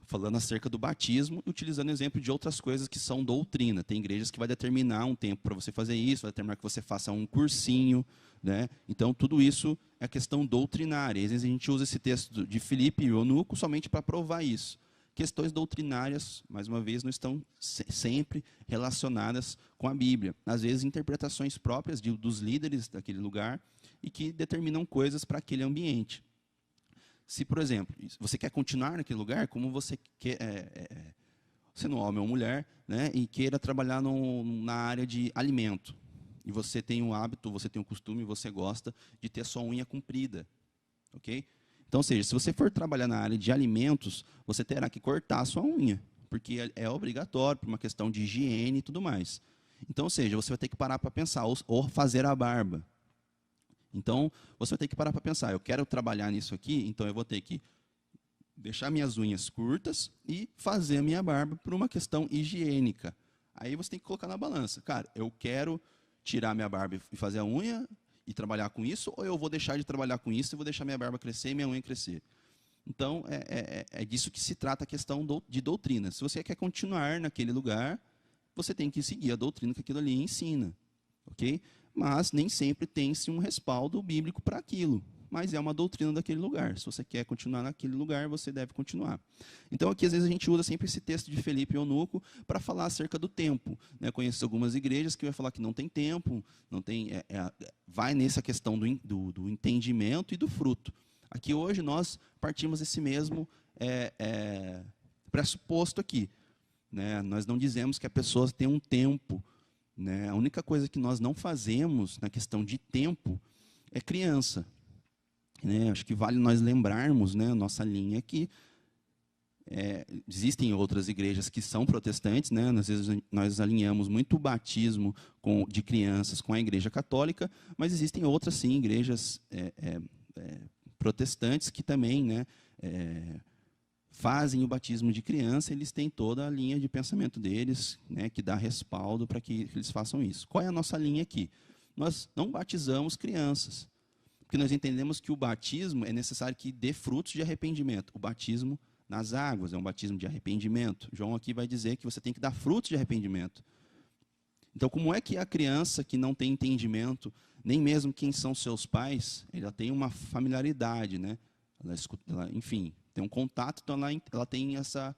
falando acerca do batismo, utilizando exemplo de outras coisas que são doutrina. Tem igrejas que vai determinar um tempo para você fazer isso, vai determinar que você faça um cursinho, né? Então, tudo isso é questão doutrinária. Às vezes a gente usa esse texto de Felipe Eunuco somente para provar isso. Questões doutrinárias, mais uma vez, não estão sempre relacionadas com a Bíblia. Às vezes, interpretações próprias dos líderes daquele lugar e que determinam coisas para aquele ambiente. Se, por exemplo, você quer continuar naquele lugar, como você quer, sendo homem ou mulher, né, e queira trabalhar na área de alimento, e você tem o hábito, você tem o costume, você gosta de ter a sua unha comprida, ok? Então, ou seja, se você for trabalhar na área de alimentos, você terá que cortar a sua unha, porque é obrigatório, por uma questão de higiene e tudo mais. Então, ou seja, você vai ter que parar para pensar, ou fazer a barba. Então, você vai ter que parar para pensar, eu quero trabalhar nisso aqui, então eu vou ter que deixar minhas unhas curtas e fazer a minha barba por uma questão higiênica. Aí você tem que colocar na balança. Cara, eu quero tirar minha barba e fazer a unha e trabalhar com isso, ou eu vou deixar de trabalhar com isso e vou deixar minha barba crescer e minha unha crescer? Então, é disso que se trata a questão de doutrina. Se você quer continuar naquele lugar, você tem que seguir a doutrina que aquilo ali ensina. Ok? Mas nem sempre tem-se um respaldo bíblico para aquilo. Mas é uma doutrina daquele lugar. Se você quer continuar naquele lugar, você deve continuar. Então, aqui, às vezes, a gente usa sempre esse texto de Felipe Eunuco para falar acerca do tempo. Né? Conheço algumas igrejas que vai falar que não tem tempo, não tem, vai nessa questão do entendimento e do fruto. Aqui, hoje, nós partimos desse mesmo pressuposto aqui. Né? Nós não dizemos que a pessoa tem um tempo. Né? A única coisa que nós não fazemos na questão de tempo é criança. Né? Acho que vale nós lembrarmos, né, nossa linha aqui. Existem outras igrejas que são protestantes, né? Às vezes nós alinhamos muito o batismo de crianças com a igreja católica, mas existem outras, sim, igrejas protestantes que também, né, fazem o batismo de criança. Eles têm toda a linha de pensamento deles, né, que dá respaldo para que eles façam isso. Qual é a nossa linha aqui? Nós não batizamos crianças, porque nós entendemos que o batismo é necessário que dê frutos de arrependimento. O batismo nas águas é um batismo de arrependimento. João aqui vai dizer que você tem que dar frutos de arrependimento. Então, como é que a criança que não tem entendimento, nem mesmo quem são seus pais, ela tem uma familiaridade, né? Enfim, tem um contato, então ela tem essa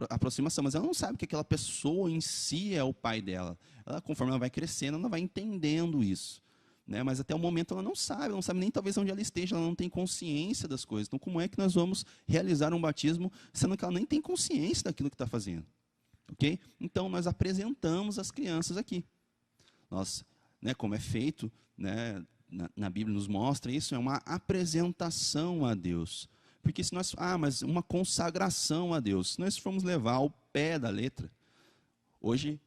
aproximação, mas ela não sabe que aquela pessoa em si é o pai dela. Conforme ela vai crescendo, ela vai entendendo isso. Né? Mas até o momento ela não sabe nem talvez onde ela esteja, ela não tem consciência das coisas. Então, como é que nós vamos realizar um batismo, sendo que ela nem tem consciência daquilo que está fazendo? Okay? Então, nós apresentamos as crianças aqui. Nós, né, como é feito, né, na Bíblia nos mostra isso, é uma apresentação a Deus. Porque se nós, mas uma consagração a Deus, se nós formos levar ao pé da letra, hoje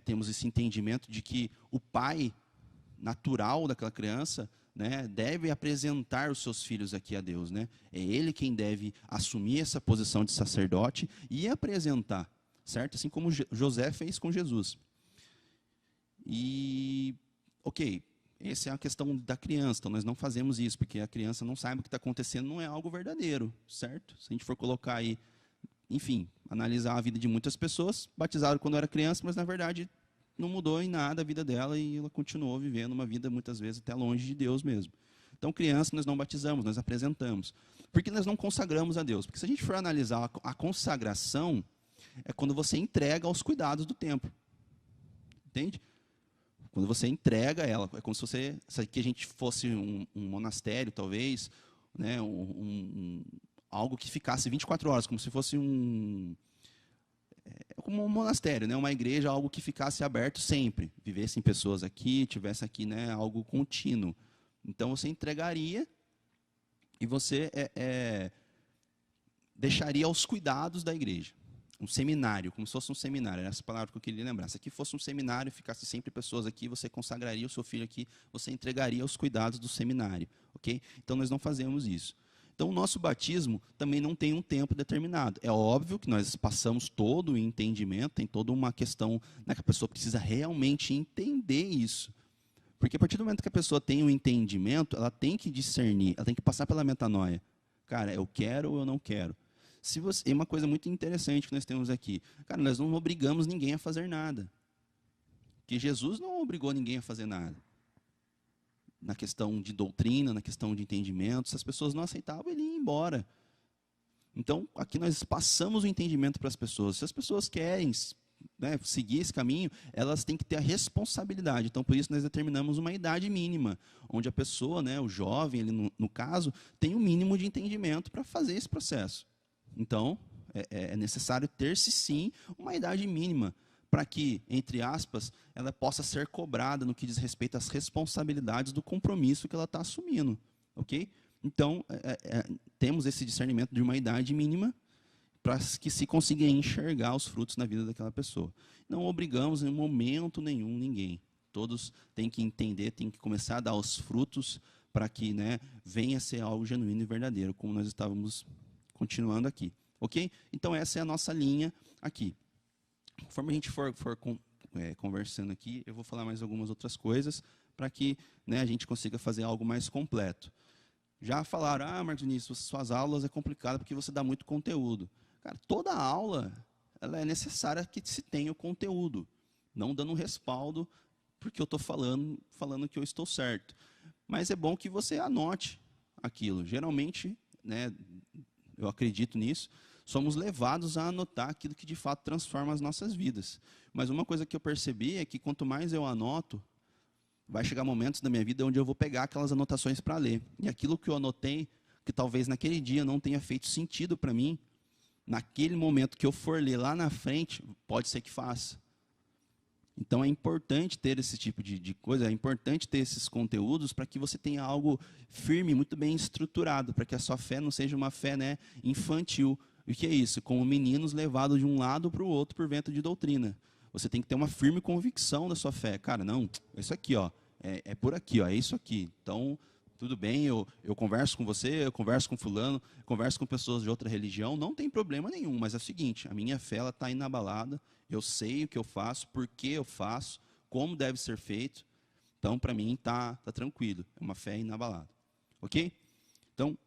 temos esse entendimento de que o pai natural daquela criança, né, deve apresentar os seus filhos aqui a Deus, né? É ele quem deve assumir essa posição de sacerdote e apresentar, certo? Assim como José fez com Jesus. E, ok, essa é a questão da criança. Então, nós não fazemos isso, porque a criança não sabe o que está acontecendo, não é algo verdadeiro, certo? Se a gente for colocar aí, enfim, analisar a vida de muitas pessoas, batizaram quando era criança, mas, na verdade, não mudou em nada a vida dela e ela continuou vivendo uma vida, muitas vezes, até longe de Deus mesmo. Então, criança, nós não batizamos, nós apresentamos. Por que nós não consagramos a Deus? Porque se a gente for analisar a consagração, é quando você entrega aos cuidados do templo. entende? Quando você entrega ela, é como se aqui a gente fosse um monastério, talvez, né, algo que ficasse 24 horas, como se fosse como um monastério, né, uma igreja, algo que ficasse aberto sempre. Vivessem pessoas aqui, tivesse aqui, né, algo contínuo. Então, você entregaria e você deixaria aos cuidados da igreja. Um seminário, como se fosse um seminário. Era essa palavra que eu queria lembrar. Se aqui fosse um seminário, ficasse sempre pessoas aqui, você consagraria o seu filho aqui, você entregaria aos cuidados do seminário. Ok? Então, nós não fazemos isso. Então, o nosso batismo também não tem um tempo determinado. É óbvio que nós passamos todo o entendimento, tem toda uma questão, né, que a pessoa precisa realmente entender isso. Porque a partir do momento que a pessoa tem um entendimento, ela tem que discernir, ela tem que passar pela metanoia. Cara, eu quero ou eu não quero? É uma coisa muito interessante que nós temos aqui. Cara, nós não obrigamos ninguém a fazer nada. Porque Jesus não obrigou ninguém a fazer nada. Na questão de doutrina, na questão de entendimento, se as pessoas não aceitavam, ele ia embora. Então, aqui nós passamos o entendimento para as pessoas. Se as pessoas querem, né, seguir esse caminho, elas têm que ter a responsabilidade. Então, por isso, nós determinamos uma idade mínima, onde a pessoa, né, o jovem, ele, no caso, tem o mínimo de entendimento para fazer esse processo. Então, é necessário ter-se, sim, uma idade mínima, para que, entre aspas, ela possa ser cobrada no que diz respeito às responsabilidades do compromisso que ela está assumindo. Ok? Então, temos esse discernimento de uma idade mínima para que se consiga enxergar os frutos na vida daquela pessoa. Não obrigamos em momento nenhum ninguém. Todos têm que entender, têm que começar a dar os frutos para que, né, venha a ser algo genuíno e verdadeiro, como nós estávamos continuando aqui. Ok? Então, essa é a nossa linha aqui. Conforme a gente for conversando aqui, eu vou falar mais algumas outras coisas para que, né, a gente consiga fazer algo mais completo. Já falaram, Marcos Vinícius, suas aulas é complicado porque você dá muito conteúdo. Cara, toda aula ela é necessária que se tenha o conteúdo, não dando um respaldo porque eu estou falando que eu estou certo. Mas é bom que você anote aquilo. Geralmente, né, eu acredito nisso, somos levados a anotar aquilo que de fato transforma as nossas vidas. Mas uma coisa que eu percebi é que quanto mais eu anoto, vai chegar momentos da minha vida onde eu vou pegar aquelas anotações para ler. E aquilo que eu anotei, que talvez naquele dia não tenha feito sentido para mim, naquele momento que eu for ler lá na frente, pode ser que faça. Então, é importante ter esse tipo de coisa, é importante ter esses conteúdos para que você tenha algo firme, muito bem estruturado, para que a sua fé não seja uma fé, né, infantil. E o que é isso? Como meninos levados de um lado para o outro por vento de doutrina. Você tem que ter uma firme convicção da sua fé. Cara, não, isso aqui, ó, é por aqui, ó, é isso aqui. Então, tudo bem, eu converso com você, eu converso com fulano, eu converso com pessoas de outra religião, não tem problema nenhum, mas é o seguinte, a minha fé está inabalada, eu sei o que eu faço, por que eu faço, como deve ser feito, então, para mim, tá tranquilo, é uma fé inabalada. Ok? Então,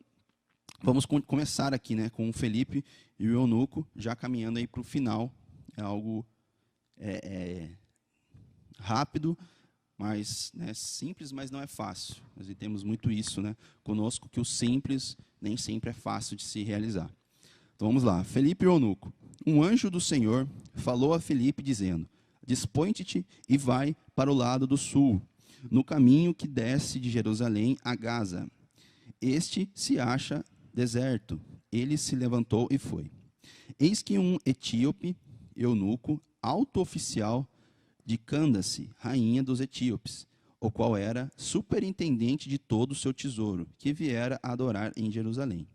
vamos começar aqui, né, com o Felipe e o eunuco, já caminhando aí para o final, é algo rápido, mas, né, simples, mas não é fácil. Nós temos muito isso, né, conosco, que o simples nem sempre é fácil de se realizar. Então vamos lá. Felipe e o eunuco. Um anjo do Senhor falou a Felipe dizendo: Dispõe-te e vai para o lado do sul, no caminho que desce de Jerusalém a Gaza. Este se acha deserto. Ele se levantou e foi. Eis que um etíope, eunuco, alto oficial de Cândace, rainha dos etíopes, o qual era superintendente de todo o seu tesouro, que viera a adorar em Jerusalém.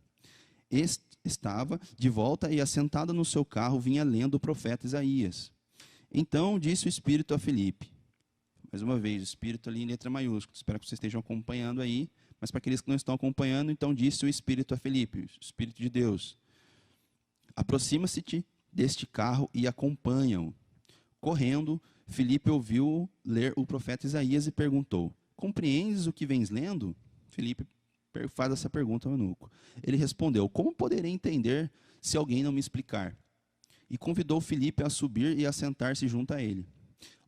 Estava de volta e, assentado no seu carro, vinha lendo o profeta Isaías. Então disse o Espírito a Felipe. Mais uma vez, o Espírito ali em letra maiúscula. Espero que vocês estejam acompanhando aí. Mas para aqueles que não estão acompanhando, então disse o Espírito a Felipe, o Espírito de Deus. Aproxima-se-te deste carro e acompanha-o. Correndo, Felipe ouviu ler o profeta Isaías e perguntou: Compreendes o que vens lendo? Felipe faz essa pergunta ao eunuco. Ele respondeu: Como poderei entender se alguém não me explicar? E convidou Felipe a subir e a sentar-se junto a ele.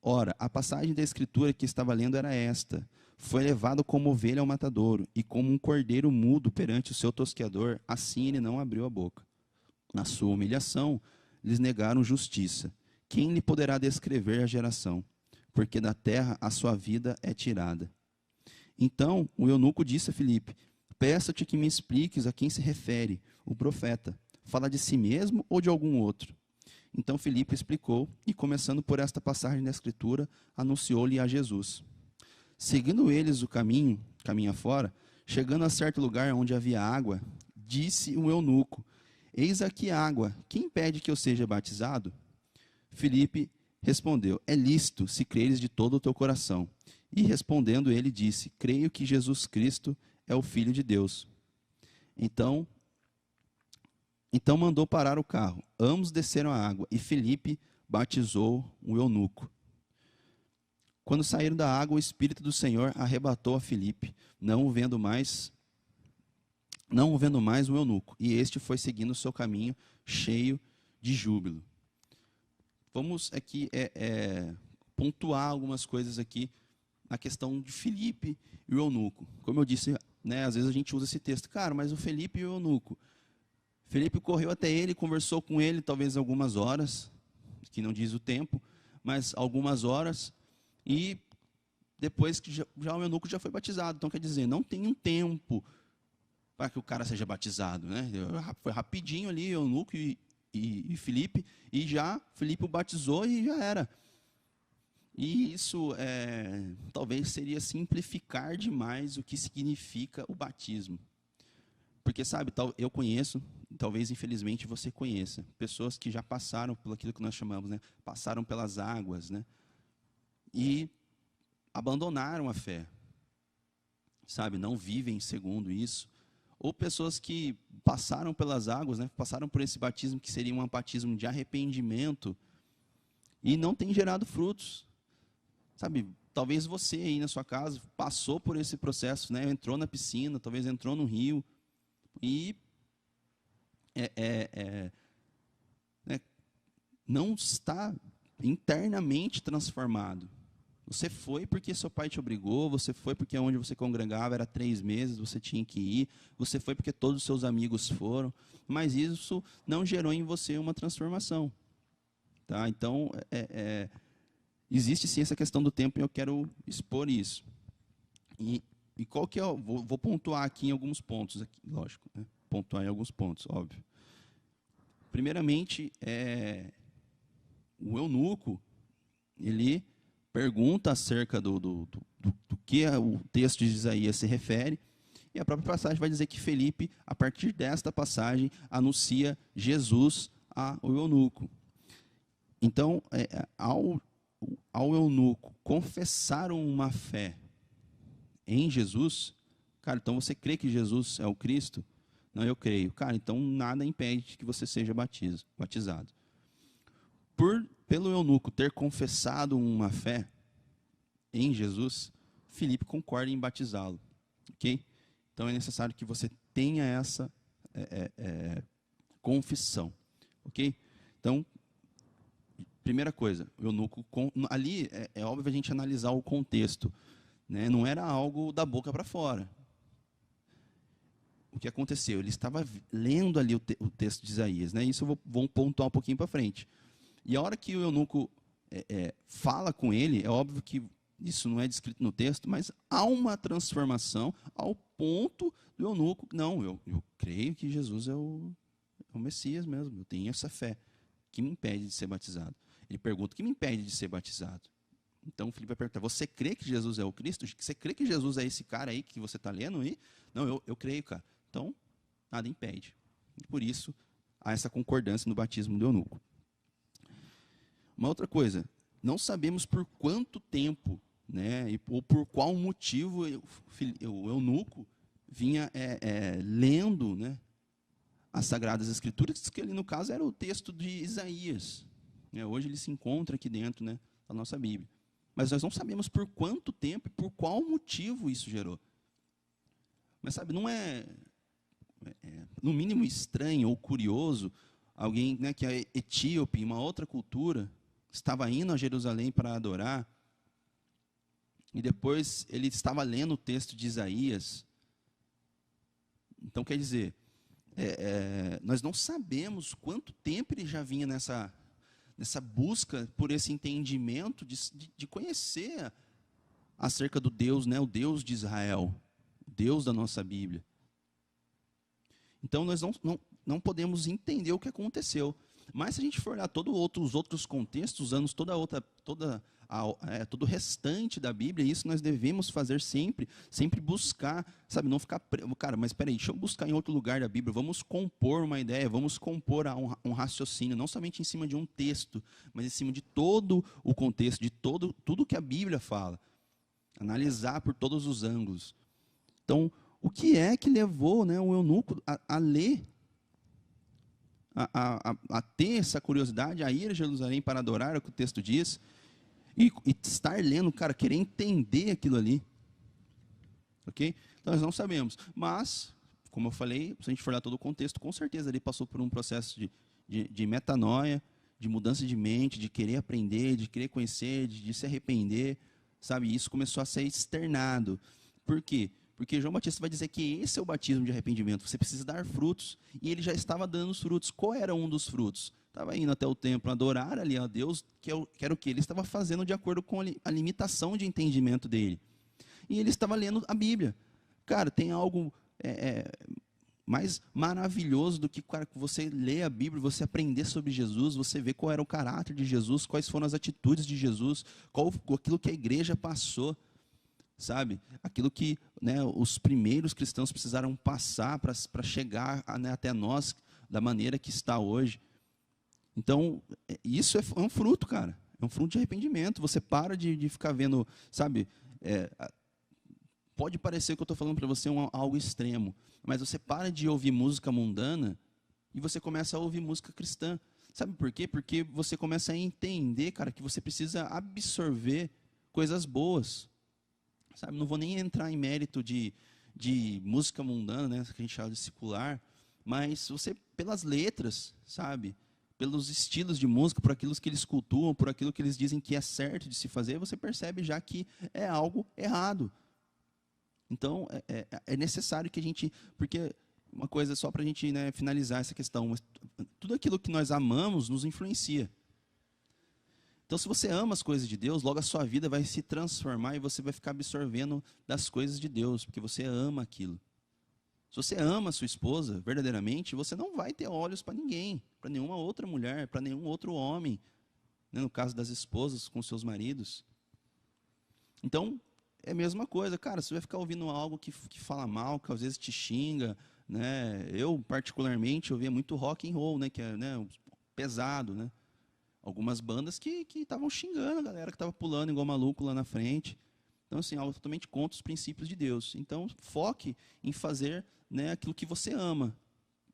Ora, a passagem da Escritura que estava lendo era esta: Foi levado como ovelha ao matadouro, e como um cordeiro mudo perante o seu tosqueador, assim ele não abriu a boca. Na sua humilhação, lhes negaram justiça. Quem lhe poderá descrever a geração? porque da terra a sua vida é tirada. Então o eunuco disse a Filipe: peço-te que me expliques a quem se refere o profeta. Fala de si mesmo ou de algum outro? Então Filipe explicou, e começando por esta passagem da Escritura, anunciou-lhe a Jesus. Seguindo eles o caminho afora, chegando a certo lugar onde havia água, disse o eunuco: eis aqui água, quem impede que eu seja batizado? Filipe respondeu: é lícito, se creres de todo o teu coração. E respondendo ele disse: creio que Jesus Cristo é o Filho de Deus. Então mandou parar o carro. Ambos desceram a água e Filipe batizou o eunuco. Quando saíram da água, o Espírito do Senhor arrebatou a Filipe, não o vendo mais o eunuco, e este foi seguindo o seu caminho, cheio de júbilo. Vamos aqui pontuar algumas coisas aqui na questão de Filipe e o eunuco. Como eu disse, né, às vezes a gente usa esse texto, cara, mas o Filipe e o eunuco. Filipe correu até ele, conversou com ele talvez algumas horas, que não diz o tempo, mas algumas horas, e depois que já o eunuco já foi batizado. Então, quer dizer, não tem um tempo para que o cara seja batizado, né? Foi rapidinho ali, eunuco e Filipe, e já Filipe o batizou e já era. E isso talvez seria simplificar demais o que significa o batismo. Porque, sabe, eu conheço, talvez infelizmente você conheça, pessoas que já passaram por aquilo que nós chamamos, né? Passaram pelas águas, né? E abandonaram a fé. Sabe, não vivem segundo isso. Ou pessoas que passaram pelas águas, né? Passaram por esse batismo que seria um batismo de arrependimento e não tem gerado frutos. Sabe, talvez você aí na sua casa passou por esse processo, né? Entrou na piscina, talvez entrou no rio e né, não está internamente transformado. Você foi porque seu pai te obrigou, você foi porque onde você congregava era 3 meses, você tinha que ir, você foi porque todos os seus amigos foram, mas isso não gerou em você uma transformação. Tá? Então, existe sim essa questão do tempo e eu quero expor isso. E qual que é? Vou pontuar aqui em alguns pontos, aqui, lógico, né? Pontuar em alguns pontos, óbvio. Primeiramente, o eunuco, ele pergunta acerca do que o texto de Isaías se refere, e a própria passagem vai dizer que Filipe, a partir desta passagem, anuncia Jesus ao eunuco. Então, ao eunuco confessar uma fé em Jesus, cara, então você crê que Jesus é o Cristo? Não, eu creio. Cara, então nada impede que você seja batizado. Pelo eunuco ter confessado uma fé em Jesus, Filipe concorda em batizá-lo. Ok? Então é necessário que você tenha essa confissão. Ok? Então, primeira coisa, o eunuco, ali é óbvio a gente analisar o contexto. Né? Não era algo da boca para fora. O que aconteceu? Ele estava lendo ali o texto de Isaías. Né? Isso eu vou pontuar um pouquinho para frente. E a hora que o eunuco fala com ele, é óbvio que isso não é descrito no texto, mas há uma transformação ao ponto do eunuco. Não, eu creio que Jesus é o Messias mesmo, eu tenho essa fé. O que me impede de ser batizado? Ele pergunta: o que me impede de ser batizado? Então, o Filipe vai perguntar: você crê que Jesus é o Cristo? Você crê que Jesus é esse cara aí que você está lendo aí? Não, eu creio, cara. Então, nada impede. E por isso, há essa concordância no batismo do eunuco. Uma outra coisa, não sabemos por quanto tempo, né, ou por qual motivo o eunuco vinha lendo, né, as Sagradas Escrituras, que ali no caso era o texto de Isaías. Hoje ele se encontra aqui dentro, né, da nossa Bíblia. Mas nós não sabemos por quanto tempo e por qual motivo isso gerou. Mas sabe, não no mínimo estranho ou curioso, alguém, né, que é etíope, em uma outra cultura, estava indo a Jerusalém para adorar, e depois ele estava lendo o texto de Isaías. Então, quer dizer, nós não sabemos quanto tempo ele já vinha nessa busca por esse entendimento de conhecer acerca do Deus, né, o Deus de Israel, o Deus da nossa Bíblia. Então, nós não podemos entender o que aconteceu. Mas, se a gente for olhar os outros contextos, usando todo o restante da Bíblia, isso nós devemos fazer sempre buscar, sabe, não ficar... Cara, mas espera aí, deixa eu buscar em outro lugar da Bíblia, vamos compor uma ideia, vamos compor um raciocínio, não somente em cima de um texto, mas em cima de todo o contexto, de tudo que a Bíblia fala. Analisar por todos os ângulos. Então, o que é que levou, né, o eunuco a ler, a ter essa curiosidade, a ir a Jerusalém para adorar, é o que o texto diz, e estar lendo, cara, querer entender aquilo ali. Ok? Então, nós não sabemos. Mas, como eu falei, se a gente for olhar todo o contexto, com certeza ele passou por um processo de metanoia, de mudança de mente, de querer aprender, de querer conhecer, de se arrepender, sabe? E isso começou a ser externado. Por quê? Porque João Batista vai dizer que esse é o batismo de arrependimento. Você precisa dar frutos. E ele já estava dando os frutos. Qual era um dos frutos? Estava indo até o templo adorar ali a Deus, que era o que ele estava fazendo de acordo com a limitação de entendimento dele. E ele estava lendo a Bíblia. Cara, tem algo mais maravilhoso do que, cara, você ler a Bíblia, você aprender sobre Jesus, você ver qual era o caráter de Jesus, quais foram as atitudes de Jesus, aquilo que a igreja passou. Sabe? Aquilo que, né, os primeiros cristãos precisaram passar para chegar né, até nós da maneira que está hoje. Então, isso é um fruto, cara. É um fruto de arrependimento. Você para de ficar vendo, sabe? Pode parecer que eu estou falando para você algo extremo, mas você para de ouvir música mundana e você começa a ouvir música cristã. Sabe por quê? Porque você começa a entender, cara, que você precisa absorver coisas boas. Sabe, não vou nem entrar em mérito de música mundana, né, que a gente chama de secular, mas você, pelas letras, sabe, pelos estilos de música, por aquilo que eles cultuam, por aquilo que eles dizem que é certo de se fazer, você percebe já que é algo errado. Então, é necessário que a gente... Porque uma coisa só para a gente, né, finalizar essa questão, tudo aquilo que nós amamos nos influencia. Então, se você ama as coisas de Deus, logo a sua vida vai se transformar e você vai ficar absorvendo das coisas de Deus, porque você ama aquilo. Se você ama a sua esposa verdadeiramente, você não vai ter olhos para ninguém, para nenhuma outra mulher, para nenhum outro homem, né, no caso das esposas com seus maridos. Então, é a mesma coisa, cara, você vai ficar ouvindo algo que fala mal, que às vezes te xinga, né? Eu, particularmente, ouvia muito rock and roll, né, que é, né, pesado, né? Algumas bandas que estavam xingando a galera que estava pulando igual maluco lá na frente. Então, assim, algo totalmente contra os princípios de Deus. Então, foque em fazer, né, aquilo que você ama.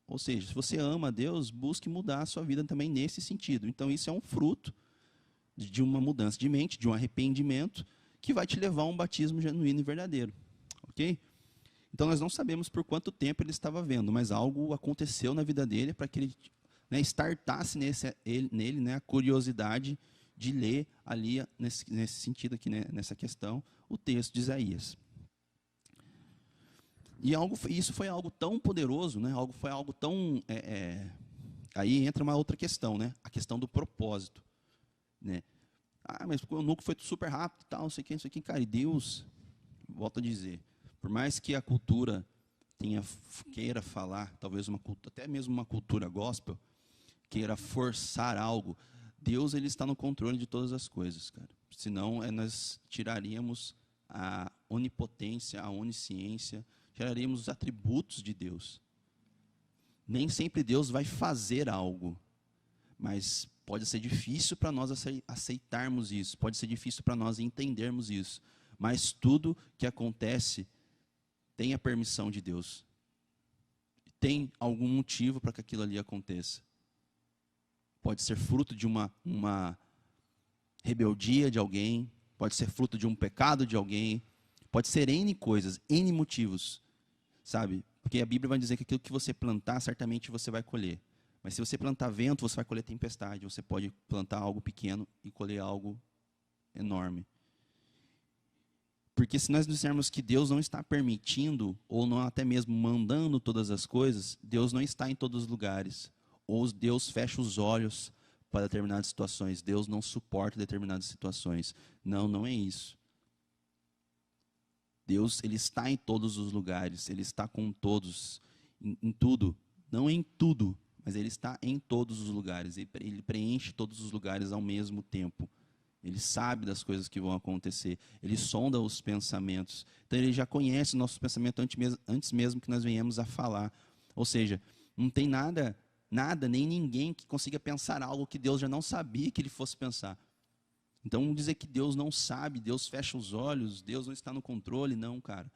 Ou seja, se você ama a Deus, busque mudar a sua vida também nesse sentido. Então, isso é um fruto de uma mudança de mente, de um arrependimento, que vai te levar a um batismo genuíno e verdadeiro. Ok? Então, nós não sabemos por quanto tempo ele estava vendo, mas algo aconteceu na vida dele para que ele... né, startasse nele, né, a curiosidade de ler ali, nesse sentido aqui, né, nessa questão, o texto de Isaías. E isso foi algo tão poderoso, né, foi algo tão... aí entra uma outra questão, né, a questão do propósito. Né? Mas o eunuco foi super rápido, tal, não sei o que, cara, e Deus, volto a dizer, por mais que a cultura queira falar, talvez até mesmo uma cultura gospel, queira forçar algo, Deus, ele está no controle de todas as coisas, cara. Senão, nós tiraríamos a onipotência, a onisciência, tiraríamos os atributos de Deus. Nem sempre Deus vai fazer algo, mas pode ser difícil para nós aceitarmos isso, pode ser difícil para nós entendermos isso, mas tudo que acontece tem a permissão de Deus. Tem algum motivo para que aquilo ali aconteça. Pode ser fruto de uma rebeldia de alguém, pode ser fruto de um pecado de alguém, pode ser N coisas, N motivos, sabe? Porque a Bíblia vai dizer que aquilo que você plantar, certamente você vai colher. Mas se você plantar vento, você vai colher tempestade. Você pode plantar algo pequeno e colher algo enorme. Porque se nós dissermos que Deus não está permitindo, ou não até mesmo mandando todas as coisas, Deus não está em todos os lugares. Ou Deus fecha os olhos para determinadas situações. Deus não suporta determinadas situações. Não, não é isso. Deus, ele está em todos os lugares, ele está com todos, em tudo. Não em tudo, mas ele está em todos os lugares. Ele preenche todos os lugares ao mesmo tempo. Ele sabe das coisas que vão acontecer. Ele sonda os pensamentos. Então, ele já conhece o nosso pensamento antes mesmo que nós venhamos a falar. Ou seja, não tem nada, nem ninguém que consiga pensar algo que Deus já não sabia que ele fosse pensar. Então, dizer que Deus não sabe, Deus fecha os olhos, Deus não está no controle, não, cara.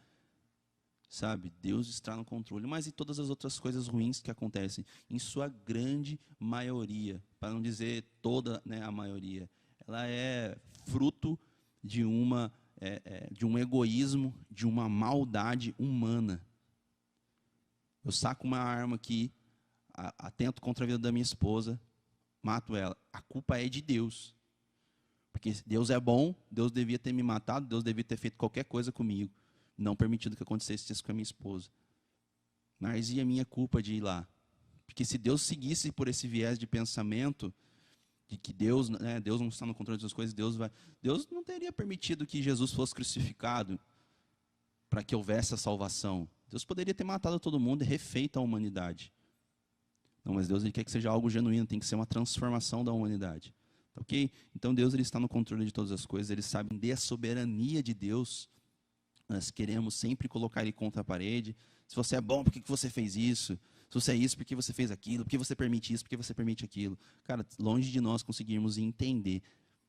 Sabe, Deus está no controle. Mas e todas as outras coisas ruins que acontecem? Em sua grande maioria, para não dizer toda, né, a maioria, ela é fruto de de um egoísmo, de uma maldade humana. Eu saco uma arma aqui, atento contra a vida da minha esposa, mato ela. A culpa é de Deus. Porque Deus é bom, Deus devia ter me matado, Deus devia ter feito qualquer coisa comigo, não permitido que acontecesse isso com a minha esposa. Mas e a minha culpa de ir lá? Porque se Deus seguisse por esse viés de pensamento, de que Deus, né, Deus não está no controle das coisas, Deus não teria permitido que Jesus fosse crucificado para que houvesse a salvação. Deus poderia ter matado todo mundo e refeito a humanidade. Não, mas Deus, ele quer que seja algo genuíno, tem que ser uma transformação da humanidade. Ok? Então Deus, ele está no controle de todas as coisas, ele sabe da soberania de Deus. Nós queremos sempre colocar ele contra a parede. Se você é bom, por que você fez isso? Se você é isso, por que você fez aquilo? Por que você permite isso? Por que você permite aquilo? Cara, longe de nós conseguirmos entender,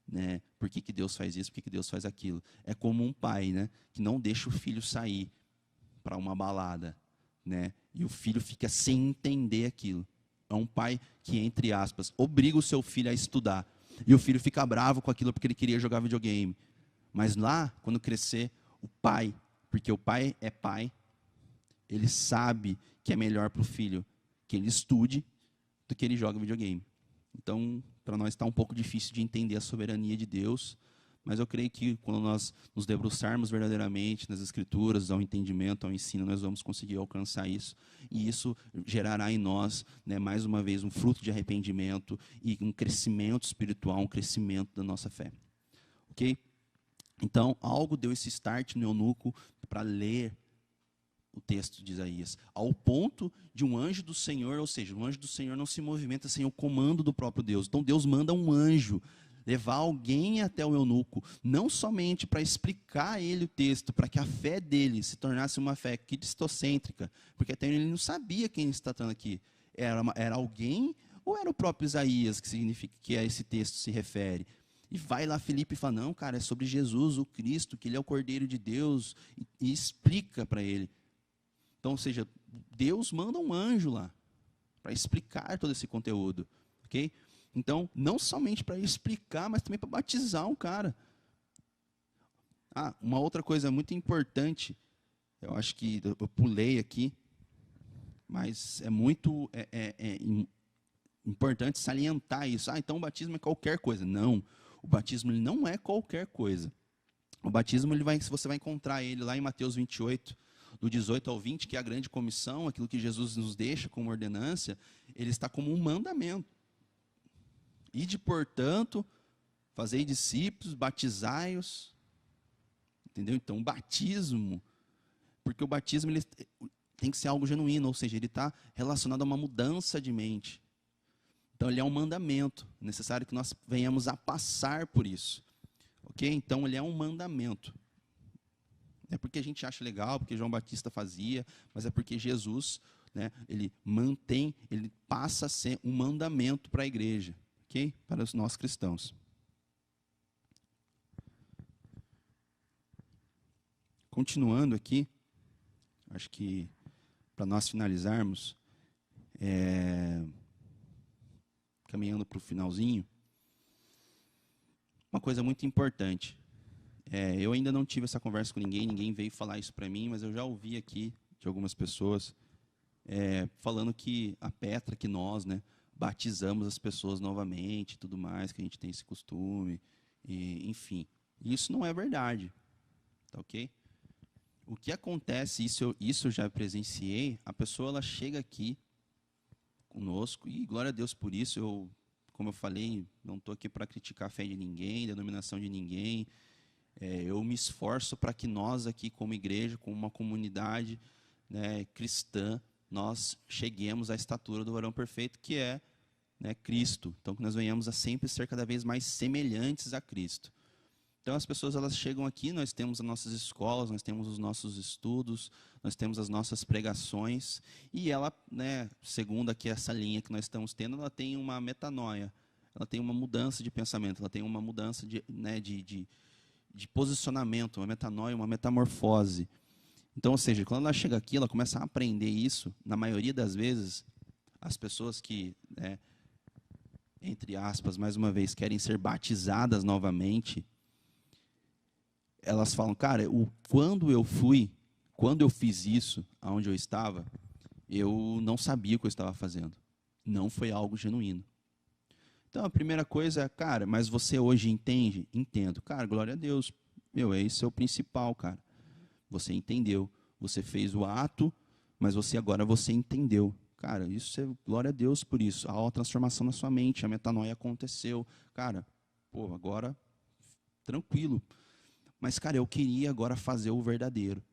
né, por que Deus faz isso, por que Deus faz aquilo. É como um pai, né, que não deixa o filho sair para uma balada, né, e o filho fica sem entender aquilo. É um pai que, entre aspas, obriga o seu filho a estudar. E o filho fica bravo com aquilo porque ele queria jogar videogame. Mas lá, quando crescer, o pai, porque o pai é pai, ele sabe que é melhor para o filho que ele estude do que ele jogue videogame. Então, para nós está um pouco difícil de entender a soberania de Deus, mas eu creio que quando nós nos debruçarmos verdadeiramente nas Escrituras, ao entendimento, ao ensino, nós vamos conseguir alcançar isso. E isso gerará em nós, né, mais uma vez, um fruto de arrependimento e um crescimento espiritual, um crescimento da nossa fé. Ok? Então, algo deu esse start no eunuco para ler o texto de Isaías, ao ponto de um anjo do Senhor, ou seja, o anjo do Senhor não se movimenta sem o comando do próprio Deus. Então Deus manda um anjo levar alguém até o eunuco, não somente para explicar a ele o texto, para que a fé dele se tornasse uma fé cristocêntrica, porque até ele não sabia quem ele está tratando aqui. Era alguém ou era o próprio Isaías, que significa que a esse texto se refere? E vai lá Filipe e fala, não, cara, é sobre Jesus, o Cristo, que ele é o Cordeiro de Deus, e explica para ele. Então, ou seja, Deus manda um anjo lá para explicar todo esse conteúdo, ok? Então, não somente para explicar, mas também para batizar um cara. Uma outra coisa muito importante, eu acho que eu pulei aqui, mas é muito importante salientar isso. Então o batismo é qualquer coisa. Não, o batismo ele não é qualquer coisa. O batismo você vai encontrar ele lá em Mateus 28, do 18 ao 20, que é a grande comissão, aquilo que Jesus nos deixa como ordenância, ele está como um mandamento. Ide, portanto, fazei discípulos, batizai-os. Entendeu? Então, o batismo, porque o batismo ele tem que ser algo genuíno, ou seja, ele está relacionado a uma mudança de mente. Então, ele é um mandamento, necessário que nós venhamos a passar por isso. Ok? Então, ele é um mandamento. Não é porque a gente acha legal, porque João Batista fazia, mas é porque Jesus, né, ele passa a ser um mandamento para a igreja. Ok? Para os nós cristãos. Continuando aqui, acho que para nós finalizarmos, caminhando para o finalzinho, uma coisa muito importante. Eu ainda não tive essa conversa com ninguém veio falar isso para mim, mas eu já ouvi aqui de algumas pessoas falando que a Petra, que nós, né, batizamos as pessoas novamente, tudo mais, que a gente tem esse costume, enfim. Isso não é verdade, tá ok? O que acontece, isso eu já presenciei, a pessoa ela chega aqui conosco, e glória a Deus por isso, eu como eu falei, não estou aqui para criticar a fé de ninguém, a denominação de ninguém. Eu me esforço para que nós aqui, como igreja, como uma comunidade, né, cristã, nós cheguemos à estatura do varão perfeito, que é, né, Cristo. Então, que nós venhamos a sempre ser cada vez mais semelhantes a Cristo. Então, as pessoas, elas chegam aqui, nós temos as nossas escolas, nós temos os nossos estudos, nós temos as nossas pregações, e ela, né, segundo aqui essa linha que nós estamos tendo, ela tem uma metanoia, ela tem uma mudança de pensamento, ela tem uma mudança de posicionamento, uma metanoia, uma metamorfose. Então, ou seja, quando ela chega aqui, ela começa a aprender isso. Na maioria das vezes, as pessoas que, né, entre aspas, mais uma vez, querem ser batizadas novamente, elas falam, cara, quando eu fiz isso, aonde eu estava, eu não sabia o que eu estava fazendo. Não foi algo genuíno. Então, a primeira coisa é, cara, mas você hoje entende? Entendo. Cara, glória a Deus. Esse é o principal, cara. Você entendeu. Você fez o ato, mas agora você entendeu. Cara, isso é glória a Deus por isso. Há uma transformação na sua mente, a metanoia aconteceu. Cara, agora, tranquilo. Mas, cara, eu queria agora fazer o verdadeiro.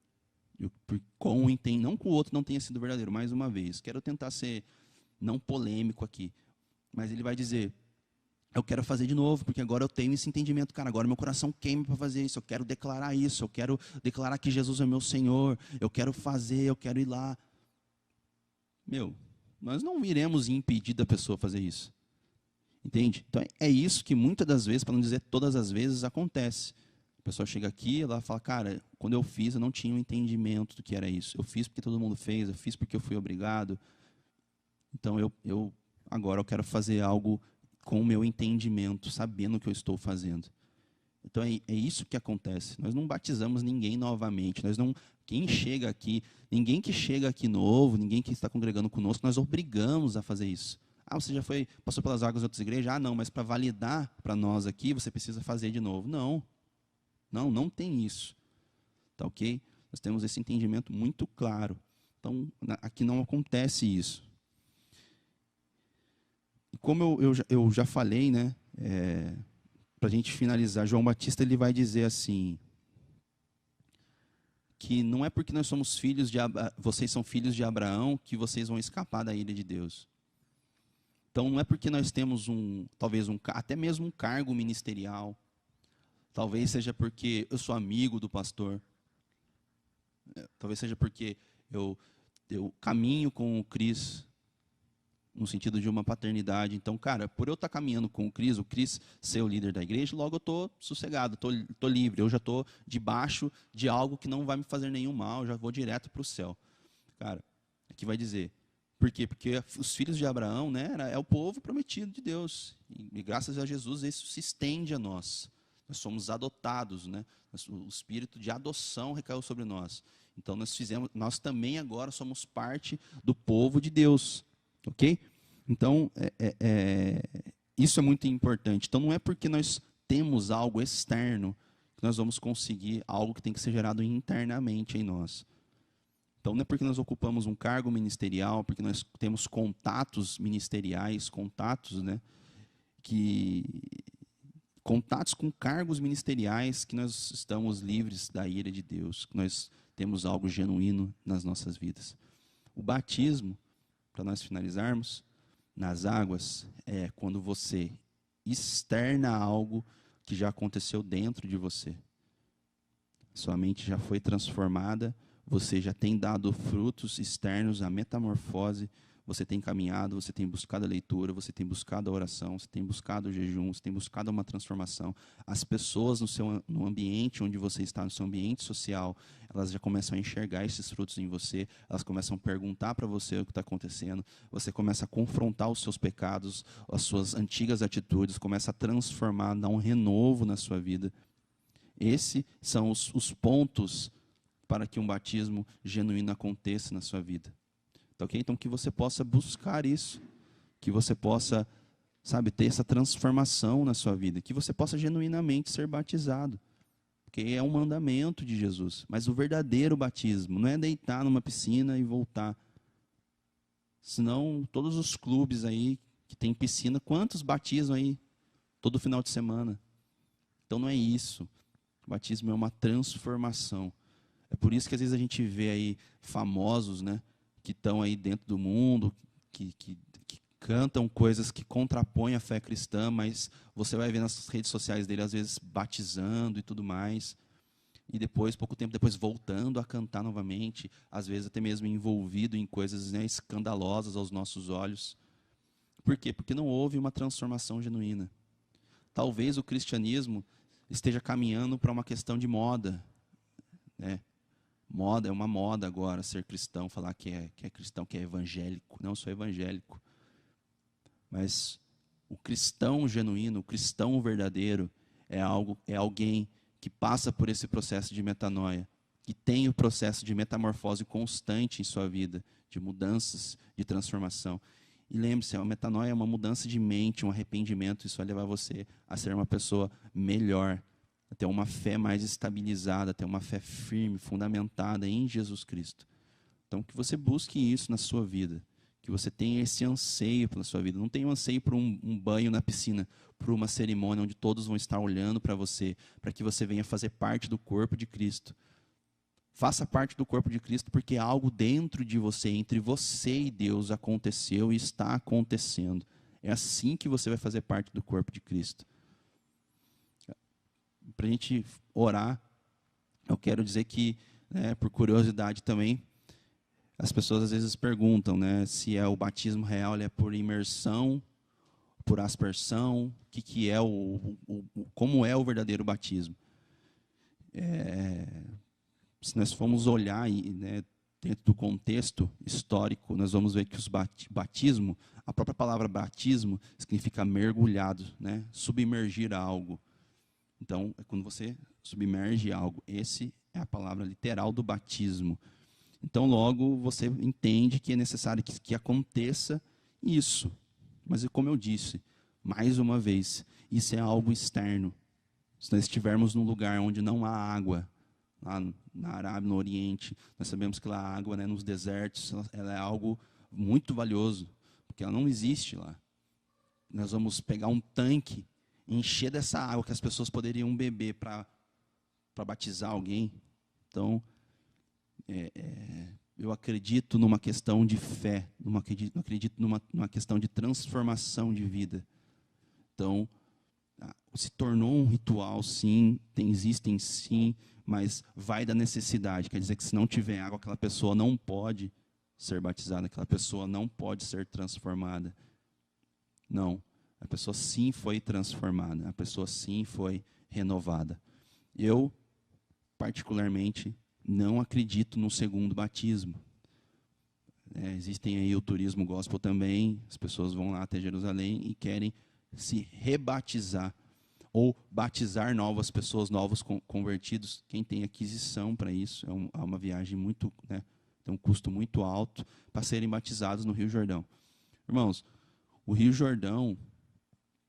Não que o outro não tenha sido verdadeiro, mais uma vez. Quero tentar ser não polêmico aqui. Mas ele vai dizer, eu quero fazer de novo, porque agora eu tenho esse entendimento. Cara, agora meu coração queima para fazer isso. Eu quero declarar isso. Eu quero declarar que Jesus é meu Senhor. Eu quero fazer, eu quero ir lá. Nós não iremos impedir da pessoa fazer isso. Entende? Então, é isso que muitas das vezes, para não dizer todas as vezes, acontece. A pessoa chega aqui, ela fala, cara, quando eu fiz, eu não tinha um entendimento do que era isso. Eu fiz porque todo mundo fez, eu fiz porque eu fui obrigado. Então, agora eu quero fazer algo com o meu entendimento, sabendo o que eu estou fazendo. Então, é isso que acontece. Nós não batizamos ninguém novamente. Ninguém que chega aqui novo, ninguém que está congregando conosco, nós obrigamos a fazer isso. Você já passou pelas águas de outras igrejas? Não, mas para validar para nós aqui, você precisa fazer de novo. Não tem isso. Tá ok? Nós temos esse entendimento muito claro. Então, aqui não acontece isso. Como eu já falei, né, para a gente finalizar, João Batista ele vai dizer assim, que não é porque nós somos vocês são filhos de Abraão que vocês vão escapar da ira de Deus. Então, não é porque nós temos até mesmo um cargo ministerial, talvez seja porque eu sou amigo do pastor, talvez seja porque eu caminho com o Cris, no sentido de uma paternidade. Então, cara, por eu estar caminhando com o Cris ser o líder da igreja, logo eu estou sossegado, estou livre, eu já estou debaixo de algo que não vai me fazer nenhum mal, eu já vou direto para o céu. Cara, aqui vai dizer, por quê? Porque os filhos de Abraão, né, é o povo prometido de Deus, e graças a Jesus isso se estende a nós. Nós somos adotados, né? O espírito de adoção recaiu sobre nós. Então, nós também agora somos parte do povo de Deus. Ok? Então, isso é muito importante. Então, não é porque nós temos algo externo que nós vamos conseguir algo que tem que ser gerado internamente em nós. Então, não é porque nós ocupamos um cargo ministerial, porque nós temos contatos ministeriais, contatos com cargos ministeriais, que nós estamos livres da ira de Deus, que nós temos algo genuíno nas nossas vidas. O batismo, para nós finalizarmos, nas águas, é quando você externa algo que já aconteceu dentro de você. Sua mente já foi transformada, você já tem dado frutos externos, a metamorfose, você tem caminhado, você tem buscado a leitura, você tem buscado a oração, você tem buscado o jejum, você tem buscado uma transformação. As pessoas no ambiente onde você está, no seu ambiente social, elas já começam a enxergar esses frutos em você, elas começam a perguntar para você o que está acontecendo, você começa a confrontar os seus pecados, as suas antigas atitudes, começa a transformar, dar um renovo na sua vida. Esses são os pontos para que um batismo genuíno aconteça na sua vida. Okay? Então, que você possa buscar isso, que você possa, ter essa transformação na sua vida, que você possa genuinamente ser batizado, porque é um mandamento de Jesus. Mas o verdadeiro batismo não é deitar numa piscina e voltar. Senão, todos os clubes aí que tem piscina, quantos batizam aí todo final de semana? Então não é isso. O batismo é uma transformação. É por isso que às vezes a gente vê aí famosos, né, que estão aí dentro do mundo, que cantam coisas que contrapõem a fé cristã, mas você vai ver nas redes sociais dele, às vezes, batizando e tudo mais. E depois, pouco tempo depois, voltando a cantar novamente, às vezes até mesmo envolvido em coisas, né, escandalosas aos nossos olhos. Por quê? Porque não houve uma transformação genuína. Talvez o cristianismo esteja caminhando para uma questão de moda, né? Moda é uma moda agora, ser cristão, falar que é cristão, que é evangélico. Não, sou evangélico. Mas o cristão genuíno, o cristão verdadeiro, é alguém que passa por esse processo de metanoia, que tem o processo de metamorfose constante em sua vida, de mudanças, de transformação. E lembre-se, a metanoia é uma mudança de mente, um arrependimento. Isso vai levar você a ser uma pessoa melhor, a ter uma fé mais estabilizada, a ter uma fé firme, fundamentada em Jesus Cristo. Então, que você busque isso na sua vida, que você tenha esse anseio pela sua vida. Não tenha um anseio por um banho na piscina, por uma cerimônia onde todos vão estar olhando para você, para que você venha fazer parte do corpo de Cristo. Faça parte do corpo de Cristo porque algo dentro de você, entre você e Deus, aconteceu e está acontecendo. É assim que você vai fazer parte do corpo de Cristo. Para a gente orar, eu quero dizer que, né, por curiosidade também, as pessoas às vezes perguntam, né, se é o batismo real, ele é por imersão, por aspersão, que é como é o verdadeiro batismo. Se nós formos olhar, né, dentro do contexto histórico, nós vamos ver que os batismo, a própria palavra batismo significa mergulhado, né, submergir algo. Então, é quando você submerge algo. Essa é a palavra literal do batismo. Então, logo, você entende que é necessário que aconteça isso. Mas, como eu disse, mais uma vez, isso é algo externo. Se nós estivermos num lugar onde não há água, lá na Arábia, no Oriente, nós sabemos que lá a água, né, nos desertos, ela é algo muito valioso, porque ela não existe lá. Nós vamos pegar um tanque, encher dessa água que as pessoas poderiam beber para batizar alguém. Então, eu acredito numa questão de fé, acredito numa questão de transformação de vida. Então, se tornou um ritual, sim, existem sim, mas vai da necessidade. Quer dizer que se não tiver água, aquela pessoa não pode ser batizada, aquela pessoa não pode ser transformada. Não. A pessoa sim foi transformada, a pessoa sim foi renovada. Eu, particularmente, não acredito no segundo batismo. Existem aí o turismo gospel também, as pessoas vão lá até Jerusalém e querem se rebatizar ou batizar novas pessoas, novos convertidos. Quem tem aquisição para isso, é uma viagem muito, né, tem um custo muito alto para serem batizados no Rio Jordão. Irmãos, o Rio Jordão,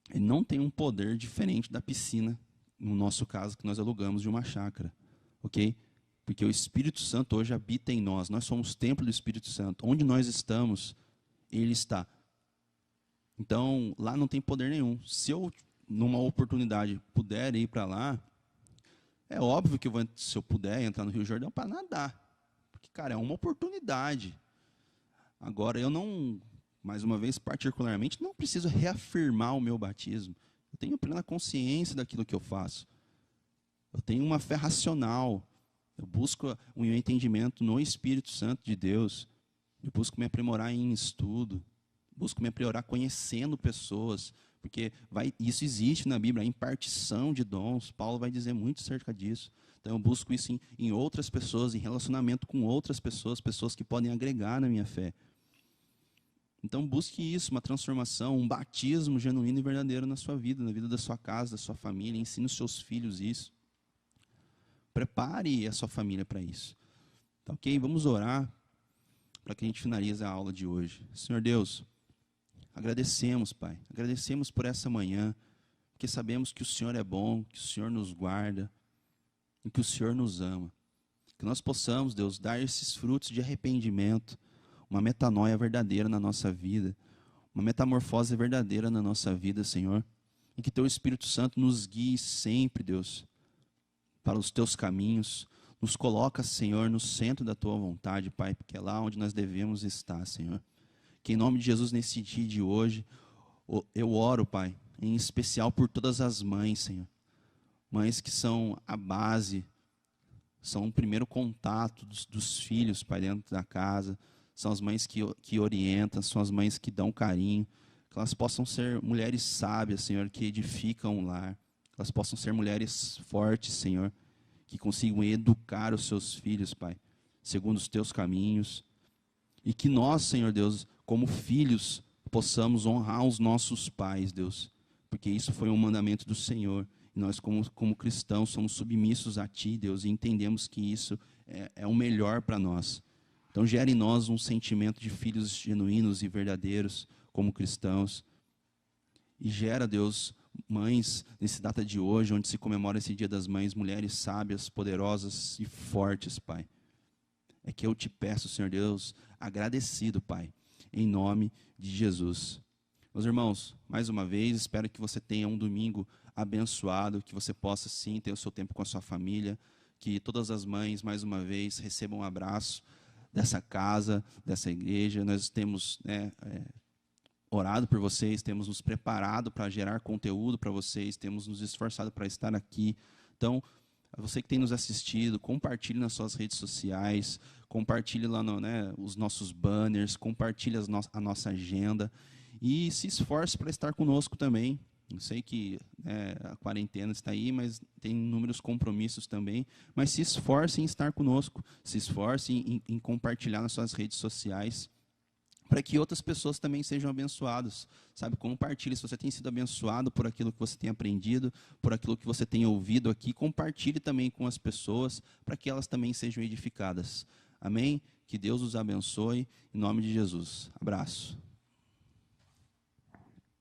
ele não tem um poder diferente da piscina, no nosso caso, que nós alugamos de uma chácara, ok? Porque o Espírito Santo hoje habita em nós, nós somos templo do Espírito Santo. Onde nós estamos, ele está. Então, lá não tem poder nenhum. Se eu, numa oportunidade, puder ir para lá, é óbvio que se eu puder entrar no Rio Jordão para nadar. Porque, cara, é uma oportunidade. Agora, eu não... Mais uma vez, particularmente, não preciso reafirmar o meu batismo. Eu tenho plena consciência daquilo que eu faço. Eu tenho uma fé racional. Eu busco um entendimento no Espírito Santo de Deus. Eu busco me aprimorar em estudo. Busco me aprimorar conhecendo pessoas. Porque isso existe na Bíblia, a impartição de dons. Paulo vai dizer muito acerca disso. Então, eu busco isso em outras pessoas, em relacionamento com outras pessoas, pessoas que podem agregar na minha fé. Então, busque isso, uma transformação, um batismo genuíno e verdadeiro na sua vida, na vida da sua casa, da sua família. Ensine os seus filhos isso. Prepare a sua família para isso. Tá ok? Vamos orar para que a gente finalize a aula de hoje. Senhor Deus, agradecemos, Pai. Agradecemos por essa manhã, porque sabemos que o Senhor é bom, que o Senhor nos guarda e que o Senhor nos ama. Que nós possamos, Deus, dar esses frutos de arrependimento, uma metanoia verdadeira na nossa vida, uma metamorfose verdadeira na nossa vida, Senhor, e que Teu Espírito Santo nos guie sempre, Deus, para os Teus caminhos. Nos coloca, Senhor, no centro da Tua vontade, Pai, porque é lá onde nós devemos estar, Senhor. Que em nome de Jesus, nesse dia de hoje, eu oro, Pai, em especial por todas as mães, Senhor. Mães que são a base, são o primeiro contato dos filhos, Pai, dentro da casa. São as mães que orientam, são as mães que dão carinho. Que elas possam ser mulheres sábias, Senhor, que edificam o lar. Que elas possam ser mulheres fortes, Senhor, que consigam educar os seus filhos, Pai, segundo os Teus caminhos. E que nós, Senhor Deus, como filhos, possamos honrar os nossos pais, Deus. Porque isso foi um mandamento do Senhor. E nós, como cristãos, somos submissos a Ti, Deus, e entendemos que isso é o melhor para nós. Então, gere em nós um sentimento de filhos genuínos e verdadeiros, como cristãos. E gera, Deus, mães, nessa data de hoje, onde se comemora esse Dia das Mães, mulheres sábias, poderosas e fortes, Pai. É que eu te peço, Senhor Deus, agradecido, Pai, em nome de Jesus. Meus irmãos, mais uma vez, espero que você tenha um domingo abençoado, que você possa, sim, ter o seu tempo com a sua família, que todas as mães, mais uma vez, recebam um abraço dessa casa, dessa igreja. Nós temos orado por vocês, temos nos preparado para gerar conteúdo para vocês, temos nos esforçado para estar aqui. Então, você que tem nos assistido, compartilhe nas suas redes sociais, compartilhe lá os nossos banners, compartilhe a nossa agenda e se esforce para estar conosco também. Eu sei que a quarentena está aí, mas tem inúmeros compromissos também. Mas se esforce em estar conosco, se esforce em compartilhar nas suas redes sociais, para que outras pessoas também sejam abençoadas. Sabe, compartilhe. Se você tem sido abençoado por aquilo que você tem aprendido, por aquilo que você tem ouvido aqui, compartilhe também com as pessoas, para que elas também sejam edificadas. Amém? Que Deus os abençoe, em nome de Jesus. Abraço.